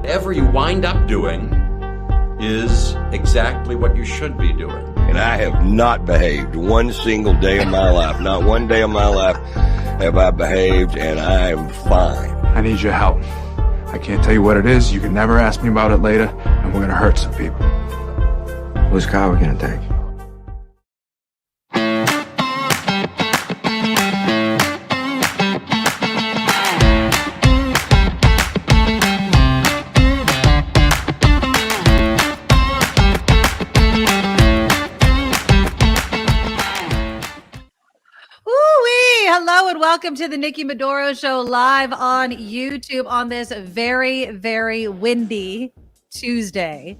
whatever you wind up doing is exactly what you should be doing. And I have not behaved one single day of my life. Not one day of my life have I behaved, and I am fine. I need your help. I can't tell you what it is. You can never ask me about it later, and we're going to hurt some people. Whose car are we going to take? Hello and welcome to the Nikki Medoro Show live on YouTube on this very, very windy Tuesday.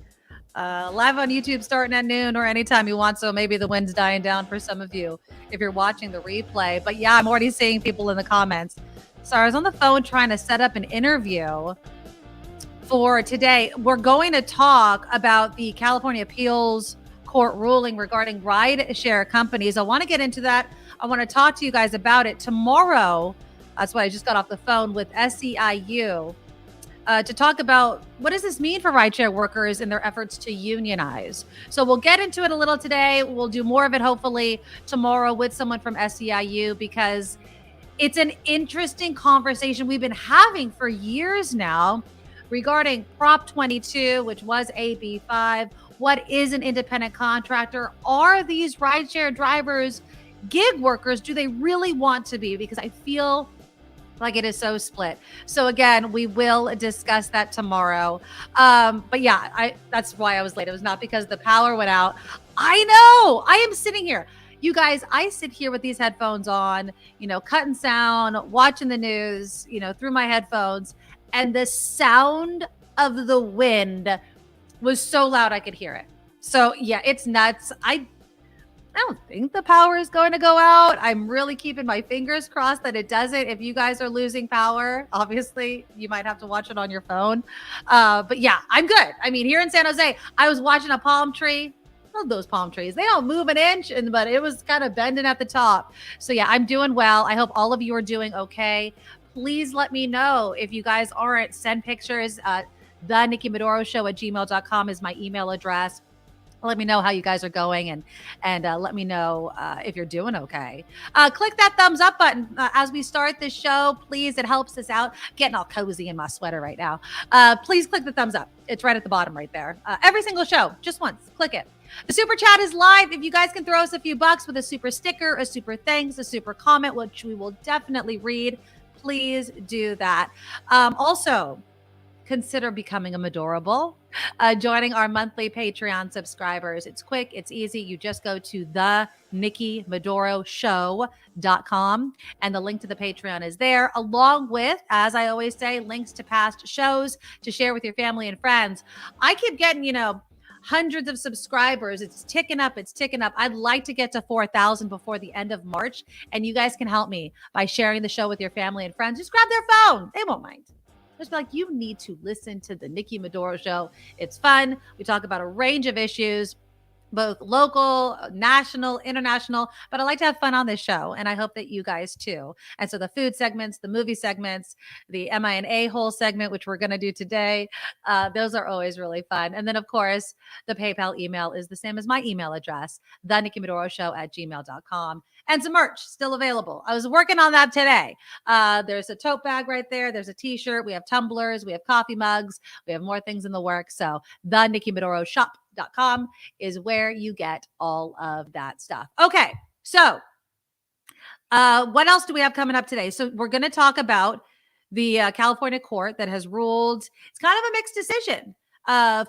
Live on YouTube starting at noon or anytime you want. So maybe the wind's dying down for some of you if you're watching the replay. But yeah, I'm already seeing people in the comments. So I was on the phone trying to set up an interview for today. We're going to talk about the California Appeals Court ruling regarding ride-share companies. I want to get into that. I want to talk to you guys about it tomorrow. That's why I just got off the phone with SEIU to talk about what does this mean for rideshare workers in their efforts to unionize. So we'll get into it a little today. We'll do more of it hopefully tomorrow with someone from SEIU because it's an interesting conversation we've been having for years now regarding Prop 22, which was AB 5. What is an independent contractor? Are these rideshare drivers gig workers? Do they really want to be? Because I feel like it is so split. So again, we will discuss that tomorrow. But yeah, that's why I was late. It was not because the power went out. I know. I am sitting here. You guys, I sit here with these headphones on, cutting sound, watching the news, through my headphones. And the sound of the wind was so loud I could hear it. So yeah, it's nuts. I don't think the power is going to go out. I'm really keeping my fingers crossed that it doesn't. If you guys are losing power, obviously you might have to watch it on your phone. But yeah, I'm good. I mean, here in San Jose, I was watching a palm tree. Love those palm trees. They don't move an inch, but it was kind of bending at the top. So yeah, I'm doing well. I hope all of you are doing okay. Please let me know if you guys aren't. Send pictures. The Nikki Medoro Show at gmail.com is my email address. Let me know how you guys are going and let me know if you're doing okay. Click that thumbs up button as we start this show. Please, it helps us out. Getting all cozy in my sweater right now. Please click the thumbs up. It's right at the bottom right there. Every single show, just once, click it. The super chat is live. If you guys can throw us a few bucks with a super sticker, a super thanks, a super comment, which we will definitely read, please do that. Also, consider becoming a Medorable, joining our monthly Patreon subscribers. It's quick, it's easy. You just go to the NikkiMedoroShow.com and the link to the Patreon is there, along with, as I always say, links to past shows to share with your family and friends. I keep getting, hundreds of subscribers. It's ticking up. I'd like to get to 4,000 before the end of March, and you guys can help me by sharing the show with your family and friends. Just grab their phone. They won't mind. Just be like, you need to listen to the Nikki Medoro Show. It's fun. We talk about a range of issues, both local, national, international, but I like to have fun on this show, and I hope that you guys too. And so the food segments, the movie segments, the Am I an A-hole segment, which we're going to do today, those are always really fun. And then, of course, the PayPal email is the same as my email address, thenikkimedoroshow@gmail.com. And some merch still available. I was working on that today. There's a tote bag right there. There's a t-shirt. We have tumblers. We have coffee mugs. We have more things in the works. So thenikkimedoroshop.com is where you get all of that stuff. Okay. So what else do we have coming up today? So we're going to talk about the California court that has ruled. It's kind of a mixed decision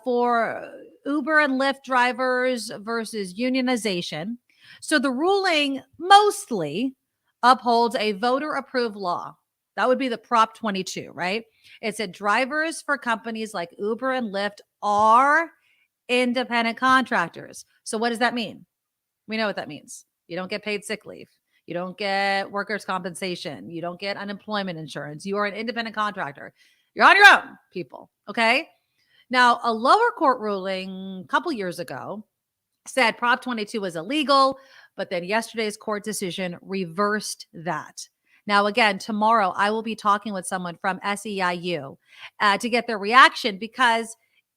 for Uber and Lyft drivers versus unionization. So the ruling mostly upholds a voter-approved law. That would be the Prop 22, right? It said drivers for companies like Uber and Lyft are independent contractors. So what does that mean? We know what that means. You don't get paid sick leave. You don't get workers' compensation. You don't get unemployment insurance. You are an independent contractor. You're on your own, people, okay? Now, a lower court ruling a couple years ago said Prop 22 was illegal, but then yesterday's court decision reversed that. Now, again, tomorrow I will be talking with someone from SEIU to get their reaction, because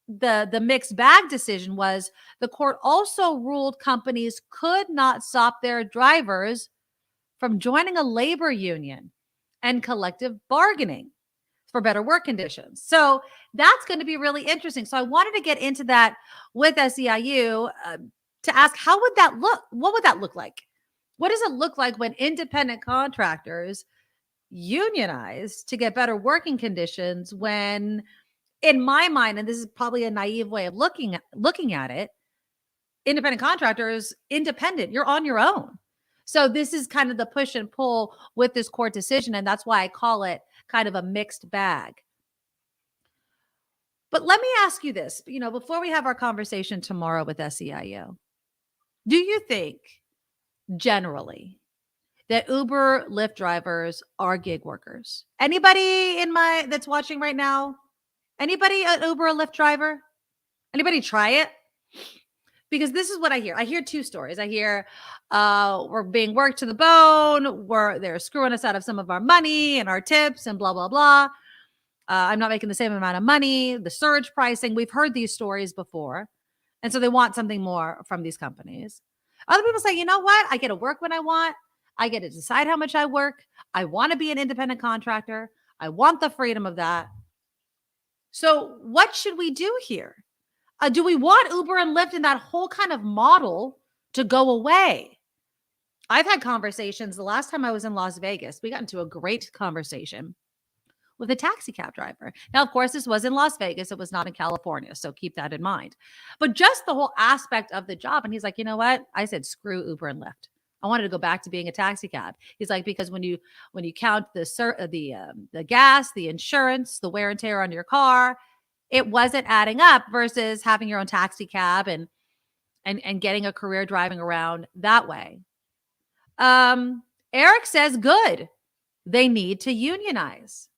the mixed bag decision was the court also ruled companies could not stop their drivers from joining a labor union and collective bargaining for better work conditions. So that's going to be really interesting. So I wanted to get into that with SEIU to ask, how would that look? What would that look like? What does it look like when independent contractors unionize to get better working conditions, when, in my mind, and this is probably a naive way of looking at it, independent contractors, independent, you're on your own. So this is kind of the push and pull with this court decision, and that's why I call it kind of a mixed bag. But let me ask you this, before we have our conversation tomorrow with SEIU, do you think generally that Uber, Lyft drivers are gig workers? Anybody that's watching right now? Anybody an Uber or Lyft driver? Anybody try it? Because this is what I hear. I hear two stories. I hear we're being worked to the bone. They're screwing us out of some of our money and our tips and blah, blah, blah. I'm not making the same amount of money. The surge pricing. We've heard these stories before. And so they want something more from these companies. Other people say, you know what? I get to work when I want. I get to decide how much I work. I want to be an independent contractor. I want the freedom of that. So what should we do here? Do we want Uber and Lyft and that whole kind of model to go away? I've had conversations. The last time I was in Las Vegas, we got into a great conversation with a taxi cab driver. Now, of course, this was in Las Vegas. It was not in California. So keep that in mind. But just the whole aspect of the job. And he's like, you know what? I said, screw Uber and Lyft. I wanted to go back to being a taxi cab. He's like, because when you count the gas, the insurance, the wear and tear on your car, it wasn't adding up versus having your own taxi cab and getting a career driving around that way. Eric says, good. They need to unionize.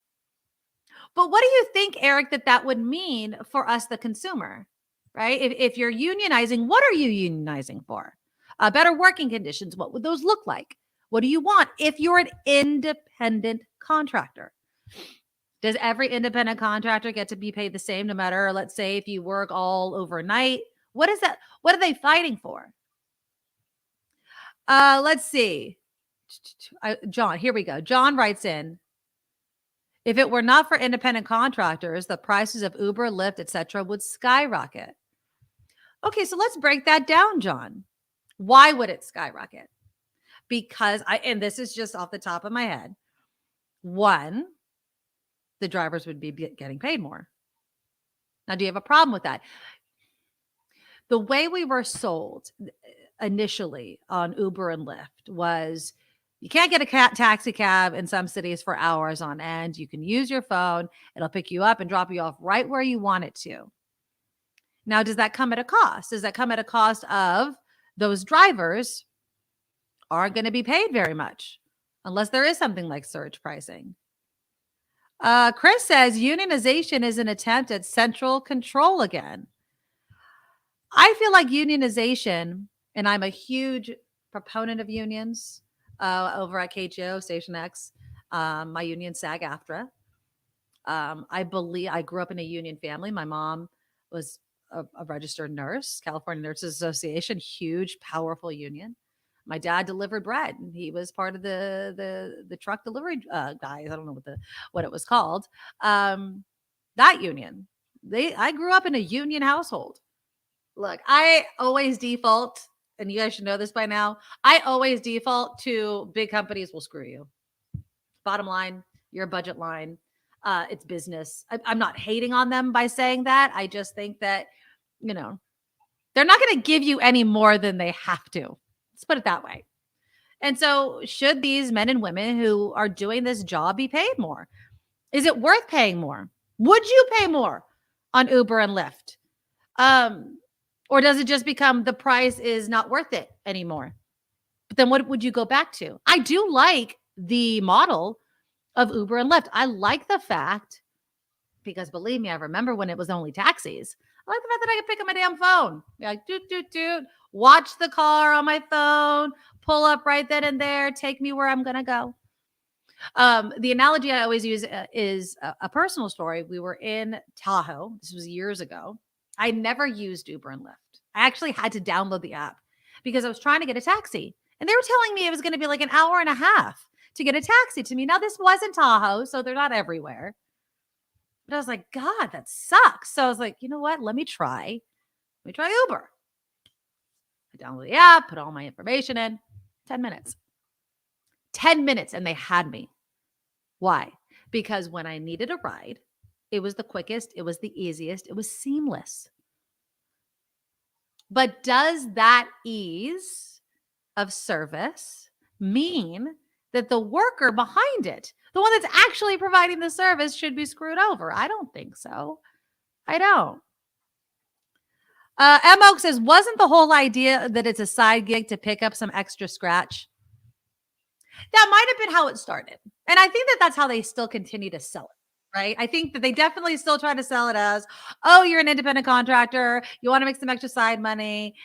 But what do you think, Eric, that would mean for us, the consumer, right? If you're unionizing, what are you unionizing for? Better working conditions. What would those look like? What do you want if you're an independent contractor? Does every independent contractor get to be paid the same, no matter, let's say, if you work all overnight? What is that? What are they fighting for? Let's see. John, here we go. John writes in, if it were not for independent contractors, the prices of Uber, Lyft, etc., would skyrocket. Okay, so let's break that down, John. Why would it skyrocket? Because and this is just off the top of my head. One, the drivers would be getting paid more. Now, do you have a problem with that? The way we were sold initially on Uber and Lyft was, you can't get a taxi cab in some cities for hours on end. You can use your phone. It'll pick you up and drop you off right where you want it to. Now, does that come at a cost? Does that come at a cost of those drivers aren't going to be paid very much unless there is something like surge pricing? Chris says unionization is an attempt at central control again. I feel like unionization, and I'm a huge proponent of unions over at KGO Station X, my union SAG-AFTRA. I grew up in a union family. My mom was a registered nurse, California Nurses Association, huge, powerful union. My dad delivered bread, and he was part of the truck delivery guys. I don't know what it was called. That union. I grew up in a union household. Look, I always default, and you guys should know this by now, I always default to big companies will screw you. Bottom line, your budget line, it's business. I'm not hating on them by saying that. I just think that, they're not going to give you any more than they have to. Let's put it that way. And so should these men and women who are doing this job be paid more? Is it worth paying more? Would you pay more on Uber and Lyft? Or does it just become the price is not worth it anymore? But then what would you go back to? I do like the model of Uber and Lyft. I like the fact, because believe me, I remember when it was only taxis. I like the fact that I could pick up my damn phone. Be like, doot, doot, doot, watch the car on my phone, pull up right then and there, take me where I'm going to go. The analogy I always use is a personal story. We were in Tahoe. This was years ago. I never used Uber and Lyft. I actually had to download the app because I was trying to get a taxi. And they were telling me it was going to be like an hour and a half to get a taxi to me. Now, this wasn't Tahoe, so they're not everywhere. But I was like, God, that sucks. So I was like, you know what? Let me try Uber. I downloaded the app, put all my information in. 10 minutes. 10 minutes, and they had me. Why? Because when I needed a ride, it was the quickest, it was the easiest, it was seamless. But does that ease of service mean that the worker behind it, the one that's actually providing the service, should be screwed over? I don't think so. I don't. M. Oak says, wasn't the whole idea that it's a side gig to pick up some extra scratch? That might have been how it started. And I think that that's how they still continue to sell it, right? I think that they definitely still try to sell it as, oh, you're an independent contractor. You want to make some extra side money,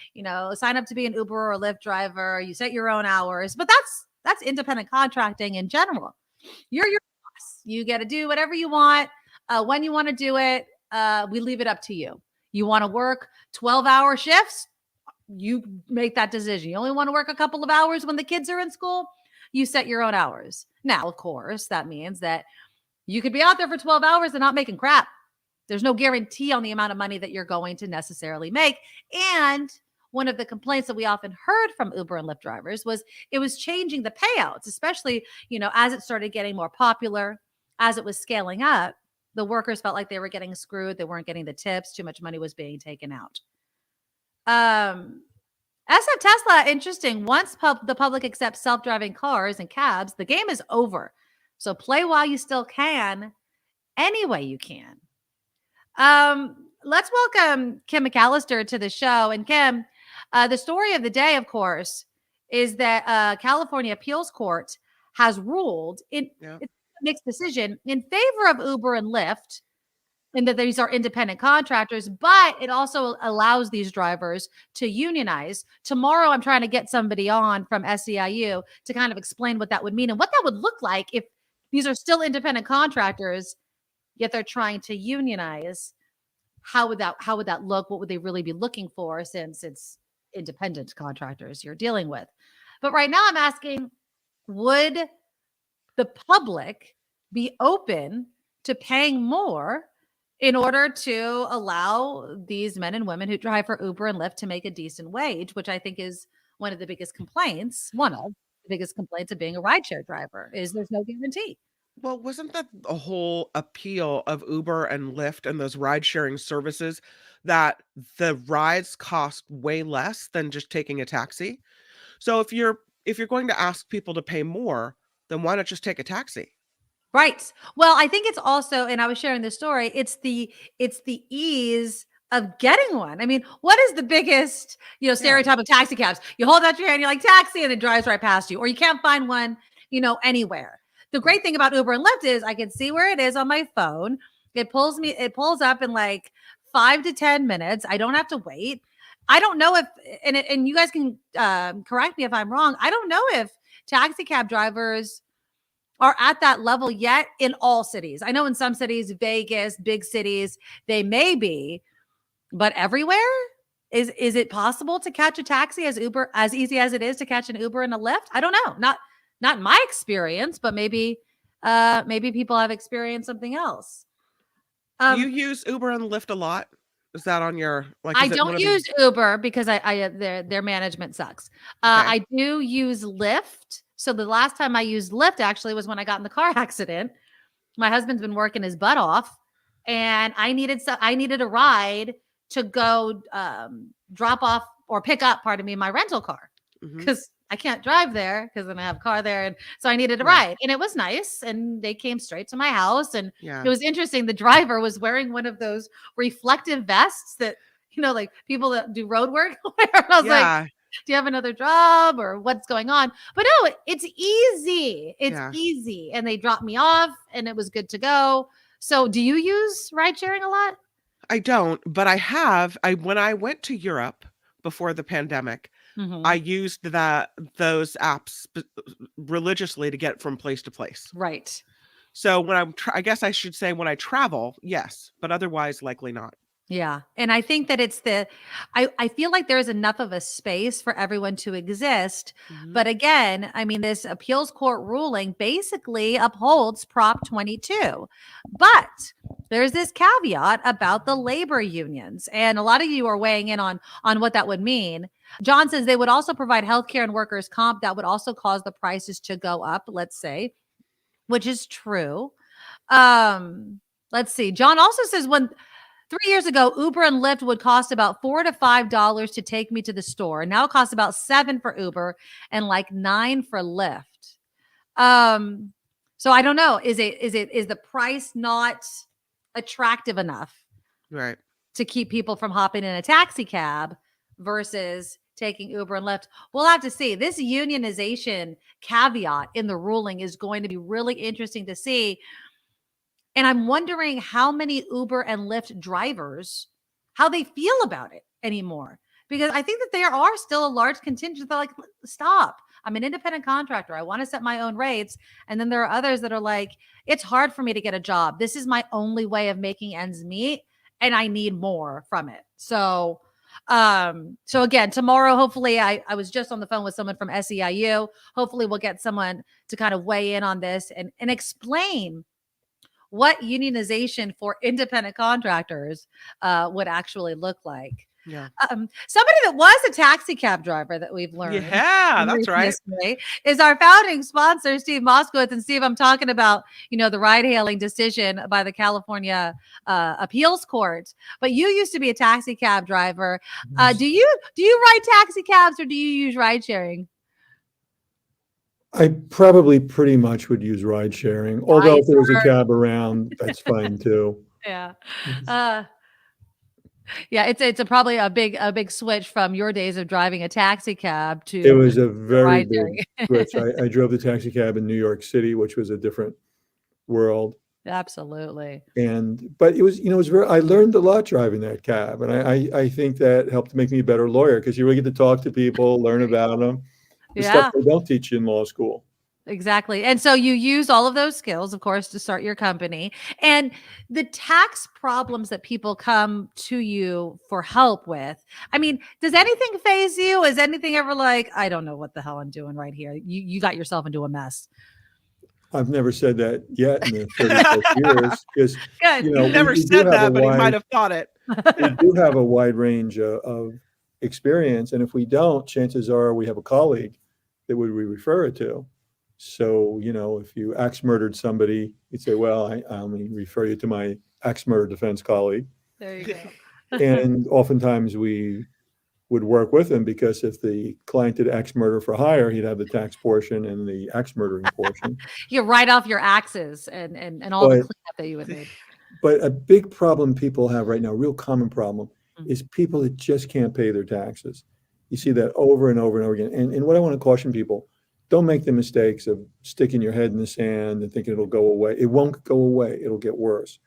sign up to be an Uber or Lyft driver. You set your own hours. But that's independent contracting in general. You're your boss. You get to do whatever you want. When you want to do it, we leave it up to you. You want to work 12-hour shifts? You make that decision. You only want to work a couple of hours when the kids are in school? You set your own hours. Now, of course, that means that you could be out there for 12 hours and not making crap. There's no guarantee on the amount of money that you're going to necessarily make. And one of the complaints that we often heard from Uber and Lyft drivers was it was changing the payouts, especially, as it started getting more popular, as it was scaling up, the workers felt like they were getting screwed. They weren't getting the tips. Too much money was being taken out. SF Tesla, interesting. Once the public accepts self-driving cars and cabs, the game is over. So play while you still can, any way you can. Let's welcome Kim McAllister to the show. And Kim, the story of the day, of course, is that California Appeals Court has ruled it's a mixed decision in favor of Uber and Lyft, and that these are independent contractors, but it also allows these drivers to unionize. Tomorrow, I'm trying to get somebody on from SEIU to kind of explain what that would mean and what that would look like if these are still independent contractors, yet they're trying to unionize. How would that look? What would they really be looking for, since it's independent contractors you're dealing with? But right now I'm asking, would the public be open to paying more in order to allow these men and women who drive for Uber and Lyft to make a decent wage, which I think is one of the biggest complaints of being a rideshare driver, is there's no guarantee. Well, wasn't that the whole appeal of Uber and Lyft and those ride sharing services, that the rides cost way less than just taking a taxi? So if you're going to ask people to pay more, then why not just take a taxi? Right. Well, I think it's also, and I was sharing this story, it's the ease of getting one. I mean, what is the biggest, stereotype of taxi cabs? You hold out your hand, you're like, taxi, and it drives right past you, or you can't find one, anywhere. The great thing about Uber and Lyft is I can see where it is on my phone. It pulls up in like 5 to 10 minutes. I don't have to wait. I don't know if, and you guys can correct me if I'm wrong, I don't know if taxi cab drivers are at that level yet in all cities. I know in some cities, Vegas, big cities, they may be, but everywhere, is it possible to catch a taxi as easy as it is to catch an Uber and a Lyft? I don't know. Not in my experience, but maybe people have experienced something else. Do you use Uber and Lyft a lot? Is that on your, I don't use Uber because their management sucks. Okay. I do use Lyft. So the last time I used Lyft actually was when I got in the car accident. My husband's been working his butt off, and I needed a ride to go drop off or pick up, my rental car, because I can't drive there because I don't have a car there. And so I needed a ride, and it was nice. And they came straight to my house, and it was interesting. The driver was wearing one of those reflective vests that, like people that do road work wear. And I was like, do you have another job or what's going on? But no, it's easy. It's easy. And they dropped me off and it was good to go. So do you use ride sharing a lot? I don't, but I have. When I went to Europe before the pandemic, I used those apps religiously to get from place to place. Right. So when I guess I should say when I travel, yes, but otherwise likely not. Yeah. And I think that I feel like there's enough of a space for everyone to exist. But again, I mean, this appeals court ruling basically upholds Prop 22. But there's this caveat about the labor unions. And a lot of you are weighing in on what that would mean. John says they would also provide healthcare and workers' comp that would also cause the prices to go up, let's say, which is true. Let's see. John also says 3 years ago, Uber and Lyft would cost about $4 to $5 to take me to the store. Now it costs about $7 for Uber and like $9 for Lyft. So I don't know. Is the price not attractive enough, right, to keep people from hopping in a taxi cab versus taking Uber and Lyft? We'll have to see. This unionization caveat in the ruling is going to be really interesting to see. And I'm wondering how many Uber and Lyft drivers, how they feel about it anymore. Because I think that there are still a large contingent that are like, stop. I'm an independent contractor. I want to set my own rates. And then there are others that are like, it's hard for me to get a job. This is my only way of making ends meet, and I need more from it. So again, tomorrow, hopefully, I was just on the phone with someone from SEIU. Hopefully we'll get someone to kind of weigh in on this and explain what unionization for independent contractors would actually look like. Yeah. Somebody that was a taxi cab driver that we've learned. Yeah, that's right. Is our founding sponsor, Steve Moskowitz. And Steve, I'm talking about, the ride hailing decision by the California appeals court. But you used to be a taxi cab driver. Do you ride taxi cabs or do you use ride sharing? I probably pretty much would use ride sharing, although if there was a cab around, that's fine too. Yeah. Yeah, it's probably a big switch from your days of driving a taxi cab to. It was a very big switch. I drove the taxi cab in New York City, which was a different world. Absolutely. But it was, I learned a lot driving that cab, and I think that helped make me a better lawyer because you really get to talk to people, learn about them. The stuff they don't teach you in law school. Exactly. And so you use all of those skills, of course, to start your company. And the tax problems that people come to you for help with, I mean, does anything faze you? Is anything ever like, I don't know what the hell I'm doing right here? You got yourself into a mess. I've never said that yet in the 30 years. Because, Good. You never said that, but he might have thought it. We do have a wide range of experience. And if we don't, chances are we have a colleague that we refer it to. So, if you axe murdered somebody, you'd say, well, I only refer you to my axe murder defense colleague. There you go. And oftentimes we would work with him because if the client did axe murder for hire, he'd have the tax portion and the axe murdering portion. You write off your axes and all the cleanup that you would need. But a big problem people have right now, a real common problem, is people that just can't pay their taxes. You see that over and over and over again. And what I want to caution people, don't make the mistakes of sticking your head in the sand and thinking it'll go away. It won't go away. It'll get worse.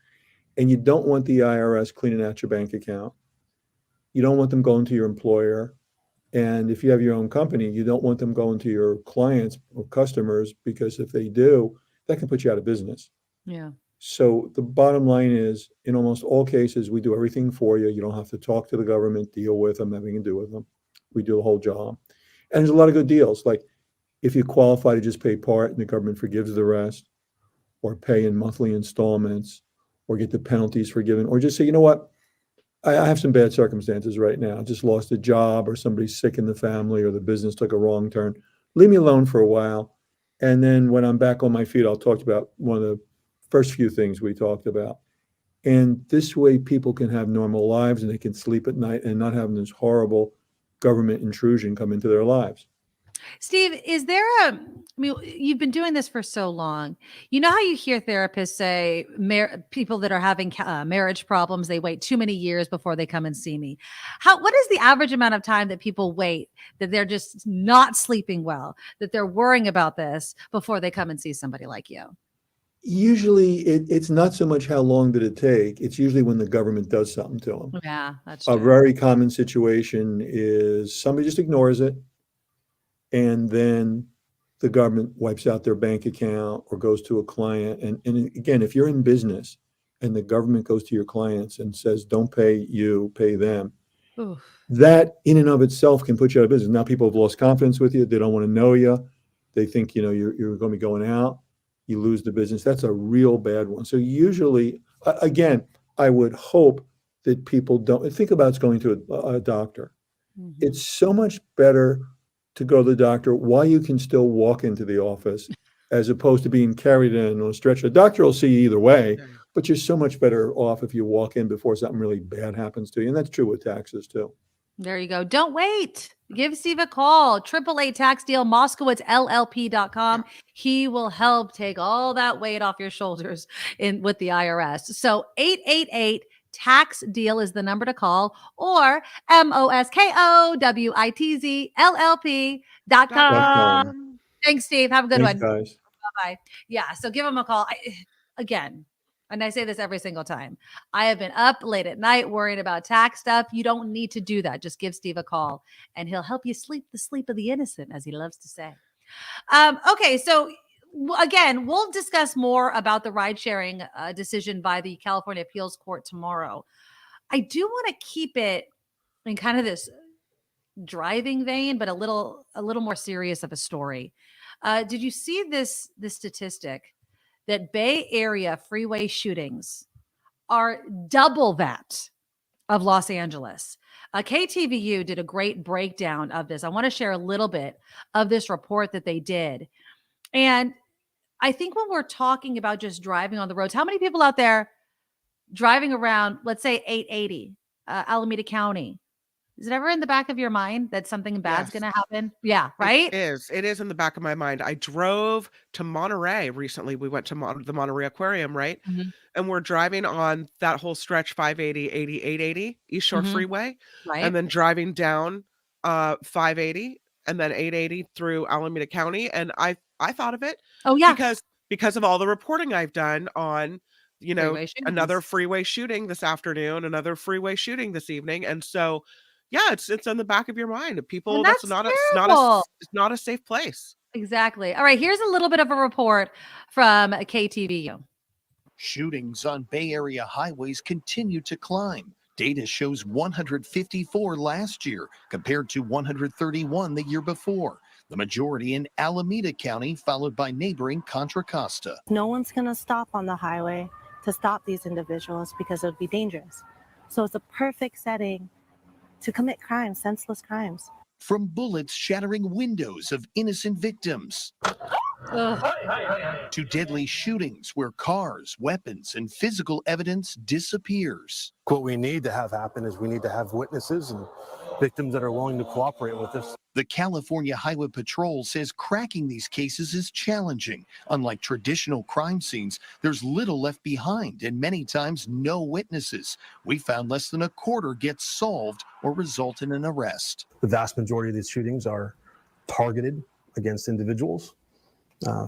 And you don't want the IRS cleaning out your bank account. You don't want them going to your employer. And if you have your own company, you don't want them going to your clients or customers, because if they do, that can put you out of business. Yeah. So the bottom line is, in almost all cases, we do everything for you. You don't have to talk to the government, deal with them, nothing to do with them. We do the whole job. And there's a lot of good deals. Like if you qualify to just pay part and the government forgives the rest, or pay in monthly installments, or get the penalties forgiven, or just say, you know what, I have some bad circumstances right now. I just lost a job, or somebody's sick in the family, or the business took a wrong turn. Leave me alone for a while. And then when I'm back on my feet, I'll talk about one of the first few things we talked about. And this way people can have normal lives and they can sleep at night and not having this horrible government intrusion come into their lives. Steve, you've been doing this for so long. You know how you hear therapists say people that are having marriage problems, they wait too many years before they come and see me. What is the average amount of time that people wait, that they're just not sleeping well, that they're worrying about this before they come and see somebody like you? Usually it's not so much how long did it take. It's usually when the government does something to them. Yeah, that's A true. very common situation is somebody just ignores it, and then the government wipes out their bank account or goes to a client. And again, if you're in business and the government goes to your clients and says, don't pay you, pay them, Oof. that in and of itself can put you out of business. Now people have lost confidence with you. They don't want to know you. They think, you're going to be going out. You lose the business. That's a real bad one. So usually, again, I would hope that people don't think about going to a doctor. Mhm. It's so much better to go to the doctor while you can still walk into the office as opposed to being carried in on a stretcher. The doctor will see you either way, Yeah. but you're so much better off if you walk in before something really bad happens to you. And that's true with taxes too. There you go. Don't wait. Give Steve a call. 888 tax deal, MoskowitzLLP.com. He will help take all that weight off your shoulders with the IRS. So 888 tax deal is the number to call, or MoskowitzLLP.com. Thanks, Steve. Have a good Thanks, one. guys. Bye. Yeah. So give him a call. Again, and I say this every single time, I have been up late at night worrying about tax stuff. You don't need to do that. Just give Steve a call and he'll help you sleep the sleep of the innocent, as he loves to say. Okay. So again, we'll discuss more about the ride sharing decision by the California Appeals Court tomorrow. I do want to keep it in kind of this driving vein, but a little more serious of a story. Did you see this statistic that Bay Area freeway shootings are double that of Los Angeles? KTVU did a great breakdown of this. I want to share a little bit of this report that they did. And I think when we're talking about just driving on the roads, how many people out there driving around, let's say 880, Alameda County? Is it ever in the back of your mind that something bad's going to happen? Yeah, right? It is in the back of my mind. I drove to Monterey recently. We went to the Monterey Aquarium, right? Mhm. And we're driving on that whole stretch, 580, 80, 880 East Shore Mhm. Freeway, Right. and then driving down 580 and then 880 through Alameda County. And I thought of it Oh, yeah. because of all the reporting I've done on, Freeway another shootings. freeway shooting this afternoon, another freeway shooting this evening. And so yeah, it's in the back of your mind. People, And that's that's not terrible. it's not a safe place. Exactly. All right. Here's a little bit of a report from KTVU. Shootings on Bay Area highways continue to climb. Data shows 154 last year compared to 131 the year before. The majority in Alameda County, followed by neighboring Contra Costa. No one's going to stop on the highway to stop these individuals because it would be dangerous. So it's a perfect setting to commit crimes, senseless crimes. From bullets shattering windows of innocent victims to deadly shootings where cars, weapons, and physical evidence disappears. What we need to have happen is we need to have witnesses and victims that are willing to cooperate with us. The California Highway Patrol says cracking these cases is challenging. Unlike traditional crime scenes, there's little left behind and many times no witnesses. We found less than a quarter get solved or result in an arrest. The vast majority of these shootings are targeted against individuals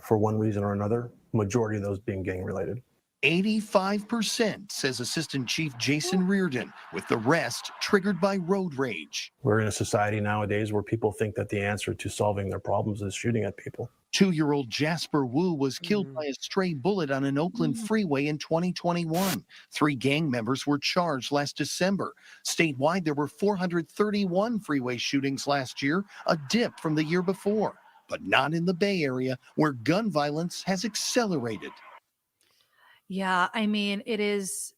for one reason or another, majority of those being gang related. 85%, says Assistant Chief Jason Reardon, with the rest triggered by road rage. We're in a society nowadays where people think that the answer to solving their problems is shooting at people. 2-year-old Jasper Wu was killed by a stray bullet on an Oakland freeway in 2021. 3 gang members were charged last December. Statewide, there were 431 freeway shootings last year, a dip from the year before, but not in the Bay Area, where gun violence has accelerated. Yeah, I mean, it's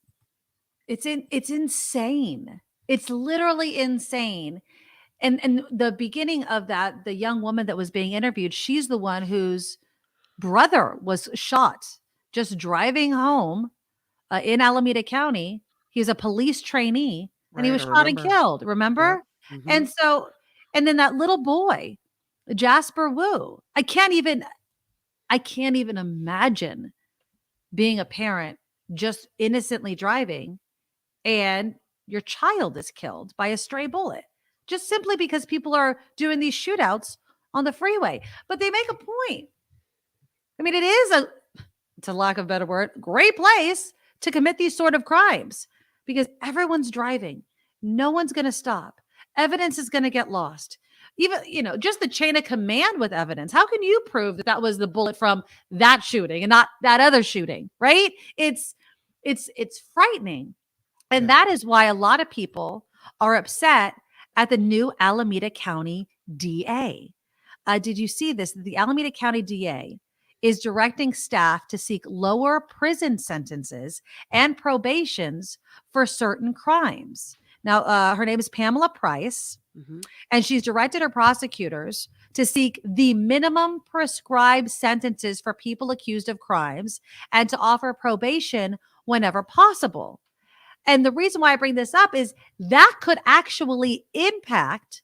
insane. It's literally insane. And the beginning of that, the young woman that was being interviewed, she's the one whose brother was shot just driving home in Alameda County. He's a police trainee and he was shot and killed. Remember? Yep. And so, and then that little boy, Jasper Wu, I can't even imagine being a parent just innocently driving and your child is killed by a stray bullet just simply because people are doing these shootouts on the freeway. But they make a point. I mean, it is to lack of a better word, great place to commit these sort of crimes because everyone's driving. No one's going to stop. Evidence is going to get lost. Even, just the chain of command with evidence. How can you prove that that was the bullet from that shooting and not that other shooting, right? It's frightening. And that is why a lot of people are upset at the new Alameda County DA. Did you see this? The Alameda County DA is directing staff to seek lower prison sentences and probations for certain crimes. Now, her name is Pamela Price, and she's directed her prosecutors to seek the minimum prescribed sentences for people accused of crimes and to offer probation whenever possible. And the reason why I bring this up is that could actually impact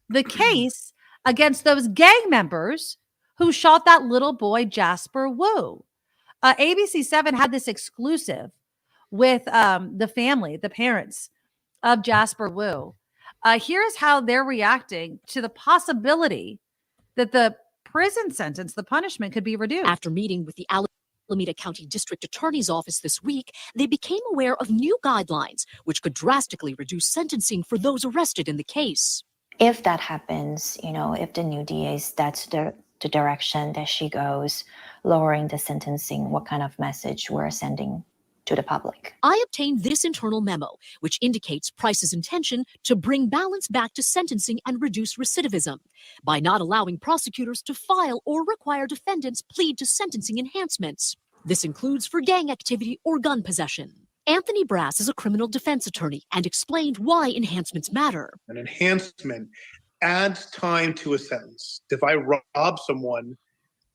the case against those gang members who shot that little boy, Jasper Wu. ABC7 had this exclusive with the family, the parents of Jasper Wu. Here's how they're reacting to the possibility that the prison sentence, the punishment, could be reduced. After meeting with the Alameda County District Attorney's Office this week, they became aware of new guidelines which could drastically reduce sentencing for those arrested in the case. If that happens, if the new DA, that's the direction that she goes, lowering the sentencing, what kind of message we're sending to the public? I obtained this internal memo, which indicates Price's intention to bring balance back to sentencing and reduce recidivism by not allowing prosecutors to file or require defendants plead to sentencing enhancements. This includes for gang activity or gun possession. Anthony Brass is a criminal defense attorney and explained why enhancements matter. An enhancement adds time to a sentence. If I rob someone,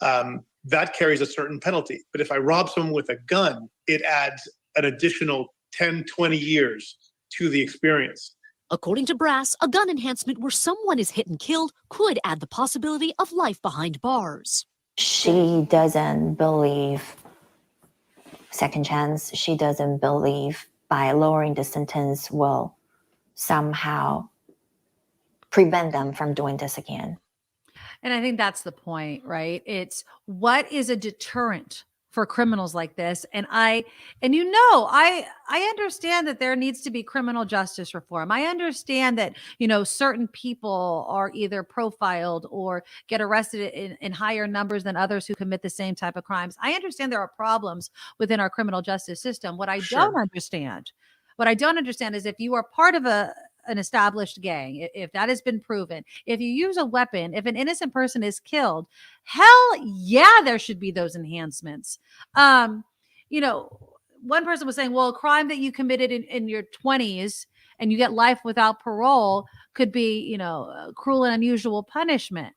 that carries a certain penalty. But if I rob someone with a gun, it adds an additional 10, 20 years to the experience. According to Brass, a gun enhancement where someone is hit and killed could add the possibility of life behind bars. She doesn't believe second chance. She doesn't believe by lowering the sentence will somehow prevent them from doing this again. And I think that's the point, right? It's what is a deterrent for criminals like this? And I understand that there needs to be criminal justice reform. I understand that, certain people are either profiled or get arrested in higher numbers than others who commit the same type of crimes. I understand there are problems within our criminal justice system. What I don't understand is if you are part of an established gang, if that has been proven, if you use a weapon, if an innocent person is killed, hell yeah, there should be those enhancements. One person was saying, well, a crime that you committed in your 20s and you get life without parole could be, cruel and unusual punishment.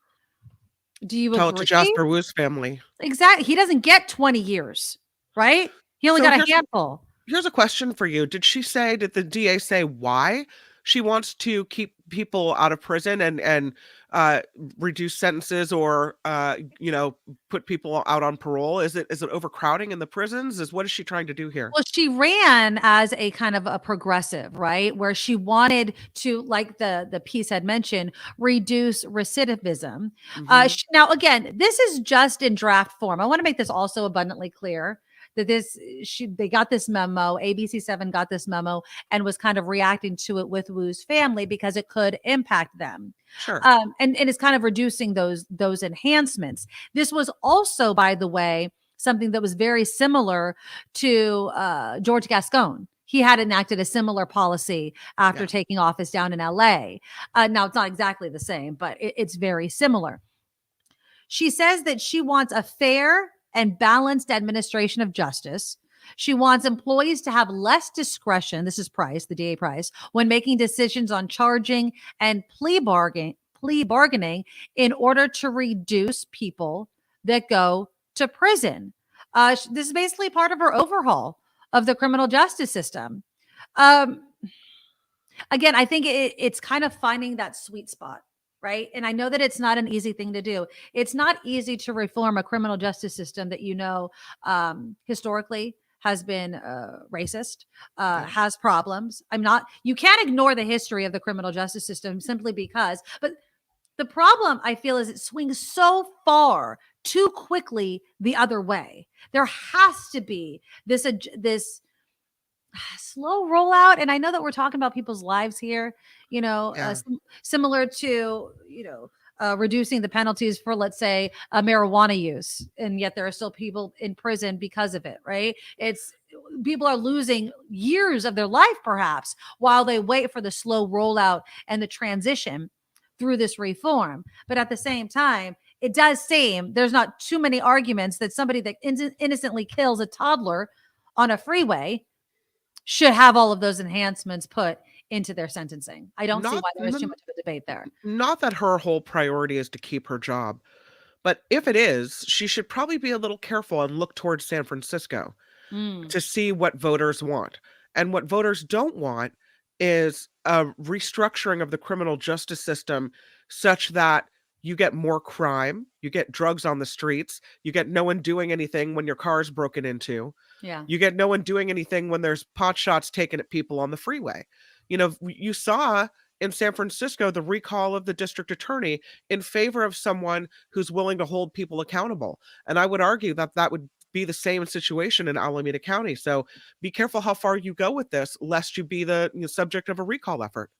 Do you Tell agree? it to Jasper Wu's family. Exactly. He doesn't get 20 years, right? He only got a handful. Here's a question for you. Did the DA say why she wants to keep people out of prison and reduce sentences or put people out on parole? Is it overcrowding in the prisons? What is she trying to do here? Well, she ran as a kind of a progressive, right? Where she wanted to, like the piece had mentioned, reduce recidivism. Now, again, this is just in draft form. I want to make this also abundantly clear that they got this memo, ABC7 got this memo and was kind of reacting to it with Wu's family because it could impact them. Sure. And it's kind of reducing those enhancements. This was also, by the way, something that was very similar to George Gascon. He had enacted a similar policy after taking office down in LA. Now, it's not exactly the same, but it's very similar. She says that she wants a fair and balanced administration of justice. She wants employees to have less discretion. This is Price, the DA Price, when making decisions on charging and plea bargaining in order to reduce people that go to prison. This is basically part of her overhaul of the criminal justice system. Again, I think it's kind of finding that sweet spot. Right. And I know that it's not an easy thing to do. It's not easy to reform a criminal justice system that, historically has been racist, has problems. You can't ignore the history of the criminal justice system simply because, but the problem I feel is it swings so far too quickly the other way. There has to be this slow rollout. And I know that we're talking about people's lives here, similar to, reducing the penalties for, let's say, marijuana use. And yet there are still people in prison because of it, right? People are losing years of their life, perhaps, while they wait for the slow rollout and the transition through this reform. But at the same time, it does seem there's not too many arguments that somebody that innocently kills a toddler on a freeway should have all of those enhancements put into their sentencing. I don't see why there's too much of a debate there. Not that her whole priority is to keep her job, but if it is, she should probably be a little careful and look towards San Francisco to see what voters want. And what voters don't want is a restructuring of the criminal justice system such that you get more crime, you get drugs on the streets, you get no one doing anything when your car is broken into. Yeah. You get no one doing anything when there's pot shots taken at people on the freeway. You saw in San Francisco the recall of the district attorney in favor of someone who's willing to hold people accountable. And I would argue that that would be the same situation in Alameda County. So be careful how far you go with this, lest you be the subject of a recall effort.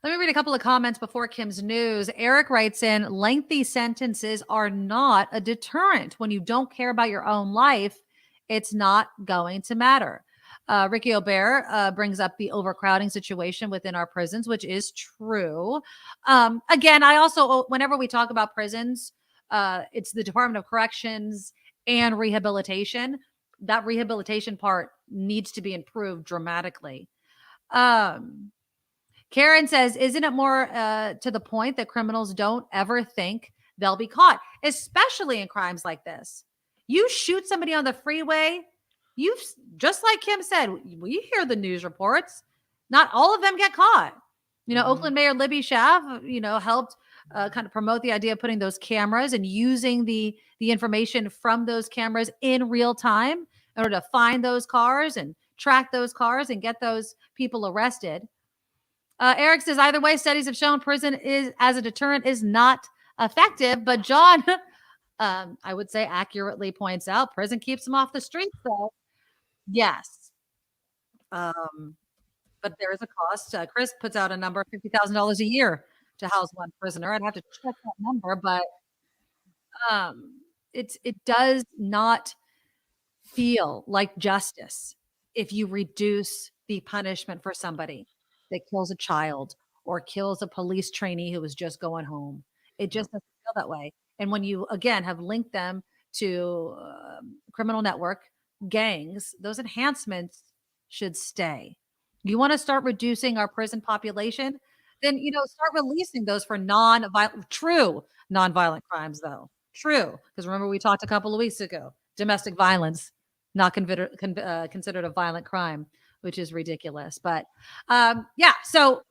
Let me read a couple of comments before Kim's news. Eric writes in, lengthy sentences are not a deterrent. When you don't care about your own life, it's not going to matter. Ricky Aubert brings up the overcrowding situation within our prisons, which is true. Again, I also, whenever we talk about prisons, it's the Department of Corrections and rehabilitation. That rehabilitation part needs to be improved dramatically. Karen says, isn't it more to the point that criminals don't ever think they'll be caught, especially in crimes like this? You shoot somebody on the freeway, just like Kim said, we hear the news reports. Not all of them get caught. Oakland Mayor Libby Schaaf, helped kind of promote the idea of putting those cameras and using the information from those cameras in real time in order to find those cars and track those cars and get those people arrested. Eric says, either way, studies have shown prison as a deterrent is not effective. But John, I would say accurately points out prison keeps them off the streets, though. Yes. But there is a cost. Chris puts out a number of $50,000 a year to house one prisoner. I'd have to check that number, but it does not feel like justice if you reduce the punishment for somebody that kills a child or kills a police trainee who was just going home. It just doesn't feel that way. And when you, again, have linked them to criminal network gangs, those enhancements should stay. You want to start reducing our prison population, then, start releasing those for true nonviolent crimes, though. True. Because remember, we talked a couple of weeks ago, domestic violence, not considered a violent crime, which is ridiculous. But so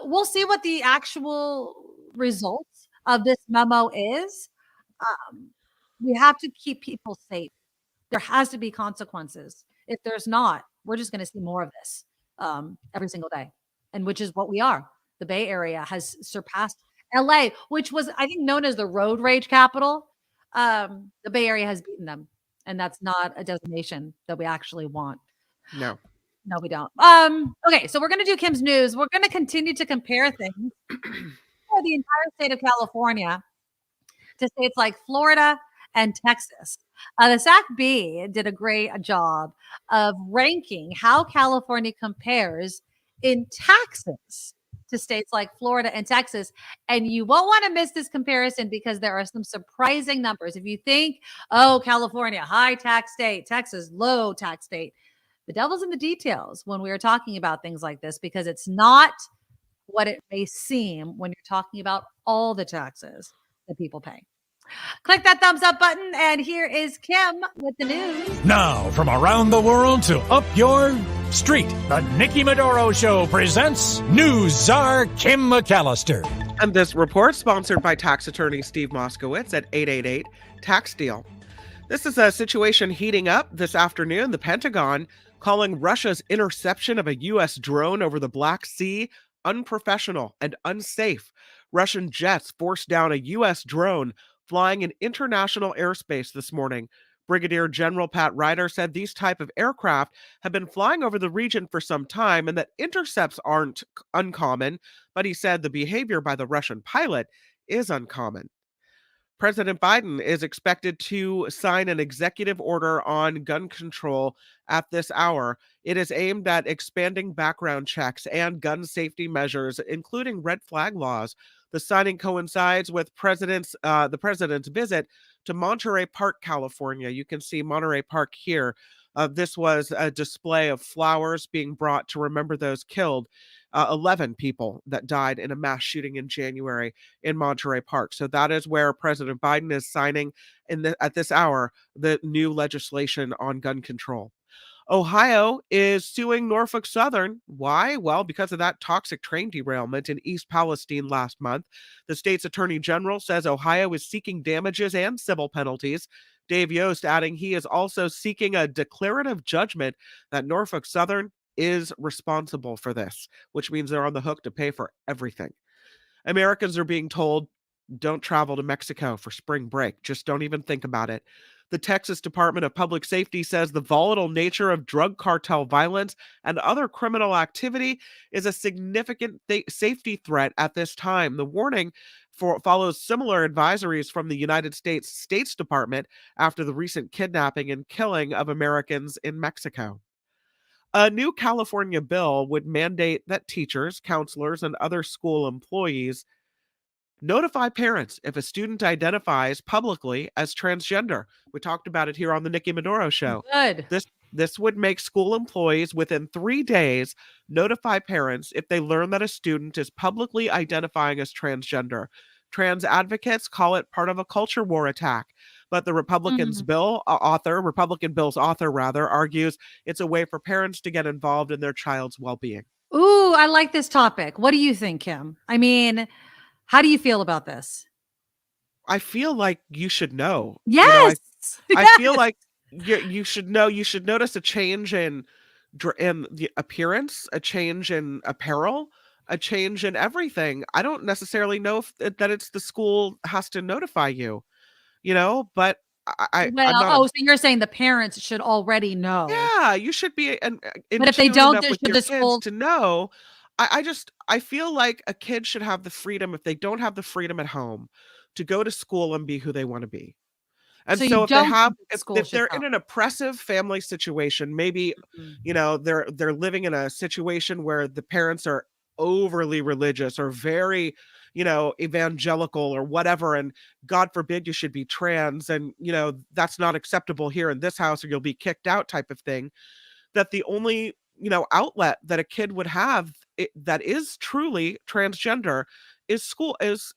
we'll see what the actual results of this memo is. We have to keep people safe. There has to be consequences. If there's not, we're just going to see more of this every single day, and which is what we are. The Bay Area has surpassed LA, which was, I think, known as the road rage capital. The Bay Area has beaten them, and that's not a designation that we actually want. No, we don't. Okay, so we're going to do Kim's news. We're going to continue to compare things for the entire state of California to states like Florida and Texas. The SAC-B did a great job of ranking how California compares in taxes to states like Florida and Texas. And you won't want to miss this comparison because there are some surprising numbers. If you think, California, high tax state, Texas, low tax state, the devil's in the details when we are talking about things like this, because it's not what it may seem when you're talking about all the taxes that people pay. Click that thumbs up button, and here is Kim with the news. Now, from around the world to up your street, the Nikki Medoro Show presents News Czar Kim McAllister. And this report sponsored by tax attorney Steve Moskowitz at 888 Tax Deal. This is a situation heating up this afternoon. The Pentagon calling Russia's interception of a U.S. drone over the Black Sea unprofessional and unsafe. Russian jets forced down a U.S. drone flying in international airspace this morning. Brigadier General Pat Ryder said these type of aircraft have been flying over the region for some time and that intercepts aren't uncommon, but he said the behavior by the Russian pilot is uncommon. President Biden is expected to sign an executive order on gun control at this hour. It is aimed at expanding background checks and gun safety measures, including red flag laws. The signing coincides with the president's visit to Monterey Park, California. You can see Monterey Park here. This was a display of flowers being brought to remember those killed. 11 people that died in a mass shooting in January in Monterey Park. So that is where President Biden is signing at this hour the new legislation on gun control. Ohio is suing Norfolk Southern. Why? Well, because of that toxic train derailment in East Palestine last month. The state's attorney general says Ohio is seeking damages and civil penalties. Dave Yost adding he is also seeking a declarative judgment that Norfolk Southern is responsible for this, which means they're on the hook to pay for everything. Americans are being told, don't travel to Mexico for spring break. Just don't even think about it. The Texas Department of Public Safety says the volatile nature of drug cartel violence and other criminal activity is a significant safety threat at this time. The warning follows similar advisories from the United States Department after the recent kidnapping and killing of Americans in Mexico. A new California bill would mandate that teachers, counselors, and other school employees notify parents if a student identifies publicly as transgender. We talked about it here on the Nikki Medoro Show. Good. This would make school employees within 3 days notify parents if they learn that a student is publicly identifying as transgender. Trans advocates call it part of a culture war attack, but the Republican bill's author argues it's a way for parents to get involved in their child's well-being. Ooh, I like this topic. What do you think, Kim? I mean, how do you feel about this? I feel like you should know. Yes. I feel like you should know. You should notice a change in the appearance, a change in apparel, a change in everything. I don't necessarily know that it's the school has to notify you, but I'm not. So you're saying the parents should already know. Yeah, you should be. But if they don't, with should your the kids school to know. I feel like a kid should have the freedom, if they don't have the freedom at home, to go to school and be who they want to be. And So so you if they don't have, think the school if should they're help? in an oppressive family situation, maybe, they're living in a situation where the parents are overly religious or very, evangelical or whatever, and God forbid you should be trans, and that's not acceptable here in this house or you'll be kicked out type of thing, that the only outlet that a kid would have that is truly transgender is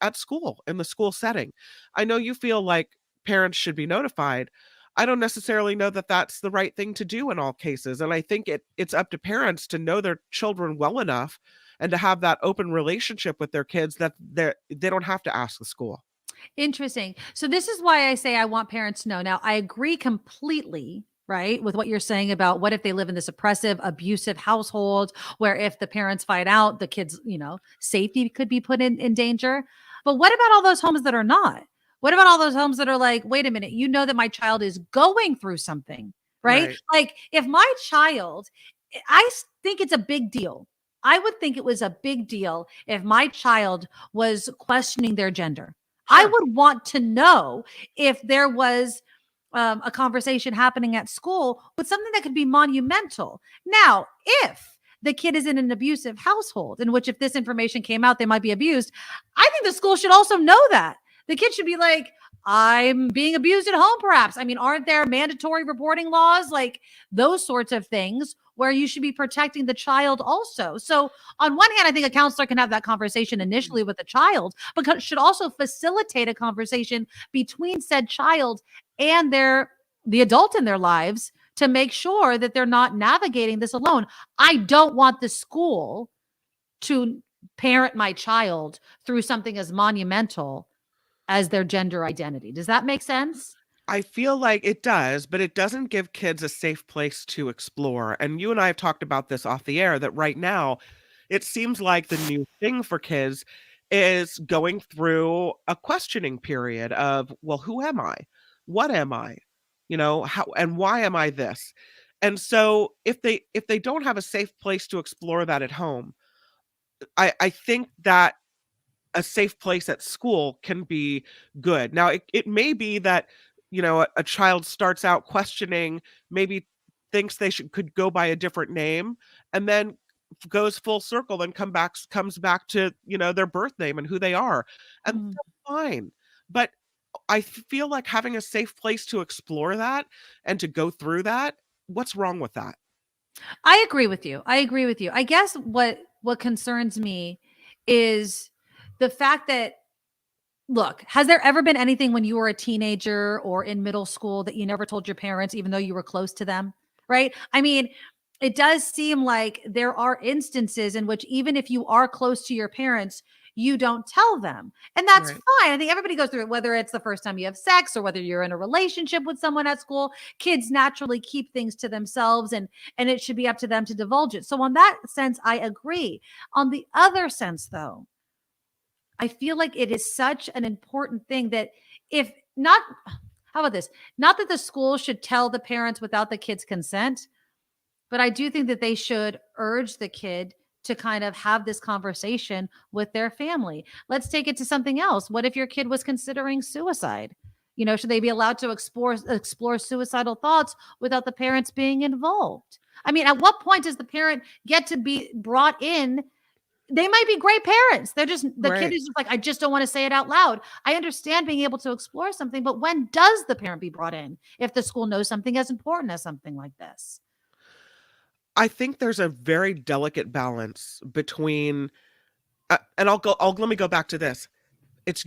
at school, in the school setting. I know you feel like parents should be notified. I don't necessarily know that that's the right thing to do in all cases, and I think it's up to parents to know their children well enough and to have that open relationship with their kids that they don't have to ask the school. Interesting. So this is why I say I want parents to know. Now, I agree completely, right, with what you're saying about what if they live in this oppressive, abusive household where if the parents fight out, the kids, safety could be put in danger. But what about all those homes that are not? What about all those homes that are like, wait a minute, you know that my child is going through something, right? Like if my child, I think it's a big deal. I would think it was a big deal if my child was questioning their gender. I would want to know if there was a conversation happening at school with something that could be monumental. Now, if the kid is in an abusive household in which if this information came out, they might be abused, I think the school should also know that. The kid should be like, I'm being abused at home, perhaps. I mean, aren't there mandatory reporting laws, like those sorts of things where you should be protecting the child also? So on one hand, I think a counselor can have that conversation initially with the child, but should also facilitate a conversation between said child and the adult in their lives to make sure that they're not navigating this alone. I don't want the school to parent my child through something as monumental as their gender identity. Does that make sense? I feel like it does, but it doesn't give kids a safe place to explore. And you and I have talked about this off the air, that right now it seems like the new thing for kids is going through a questioning period of, well, who am I? What am I? How and why am I this? And so if they don't have a safe place to explore that at home, I think that a safe place at school can be good. Now, it may be that, a child starts out questioning, maybe thinks they could go by a different name, and then goes full circle and comes back to, their birth name and who they are. And Mm. that's fine. But I feel like having a safe place to explore that and to go through that, what's wrong with that? I agree with you. I guess what concerns me is the fact that, look, has there ever been anything when you were a teenager or in middle school that you never told your parents, even though you were close to them? Right? I mean, it does seem like there are instances in which even if you are close to your parents, you don't tell them. And that's Right. fine. I think everybody goes through it, whether it's the first time you have sex or whether you're in a relationship with someone at school. Kids naturally keep things to themselves, and it should be up to them to divulge it. So on that sense, I agree. On the other sense, though, I feel like it is such an important thing that if not, how about this? Not that the school should tell the parents without the kid's consent, but I do think that they should urge the kid to kind of have this conversation with their family. Let's take it to something else. What if your kid was considering suicide? Should they be allowed to explore suicidal thoughts without the parents being involved? I mean, at what point does the parent get to be brought in? They might be great parents. They're just, the kid Right. is just like, I just don't want to say it out loud. I understand being able to explore something, but when does the parent be brought in if the school knows something as important as something like this? I think there's a very delicate balance between, and let me go back to this. It's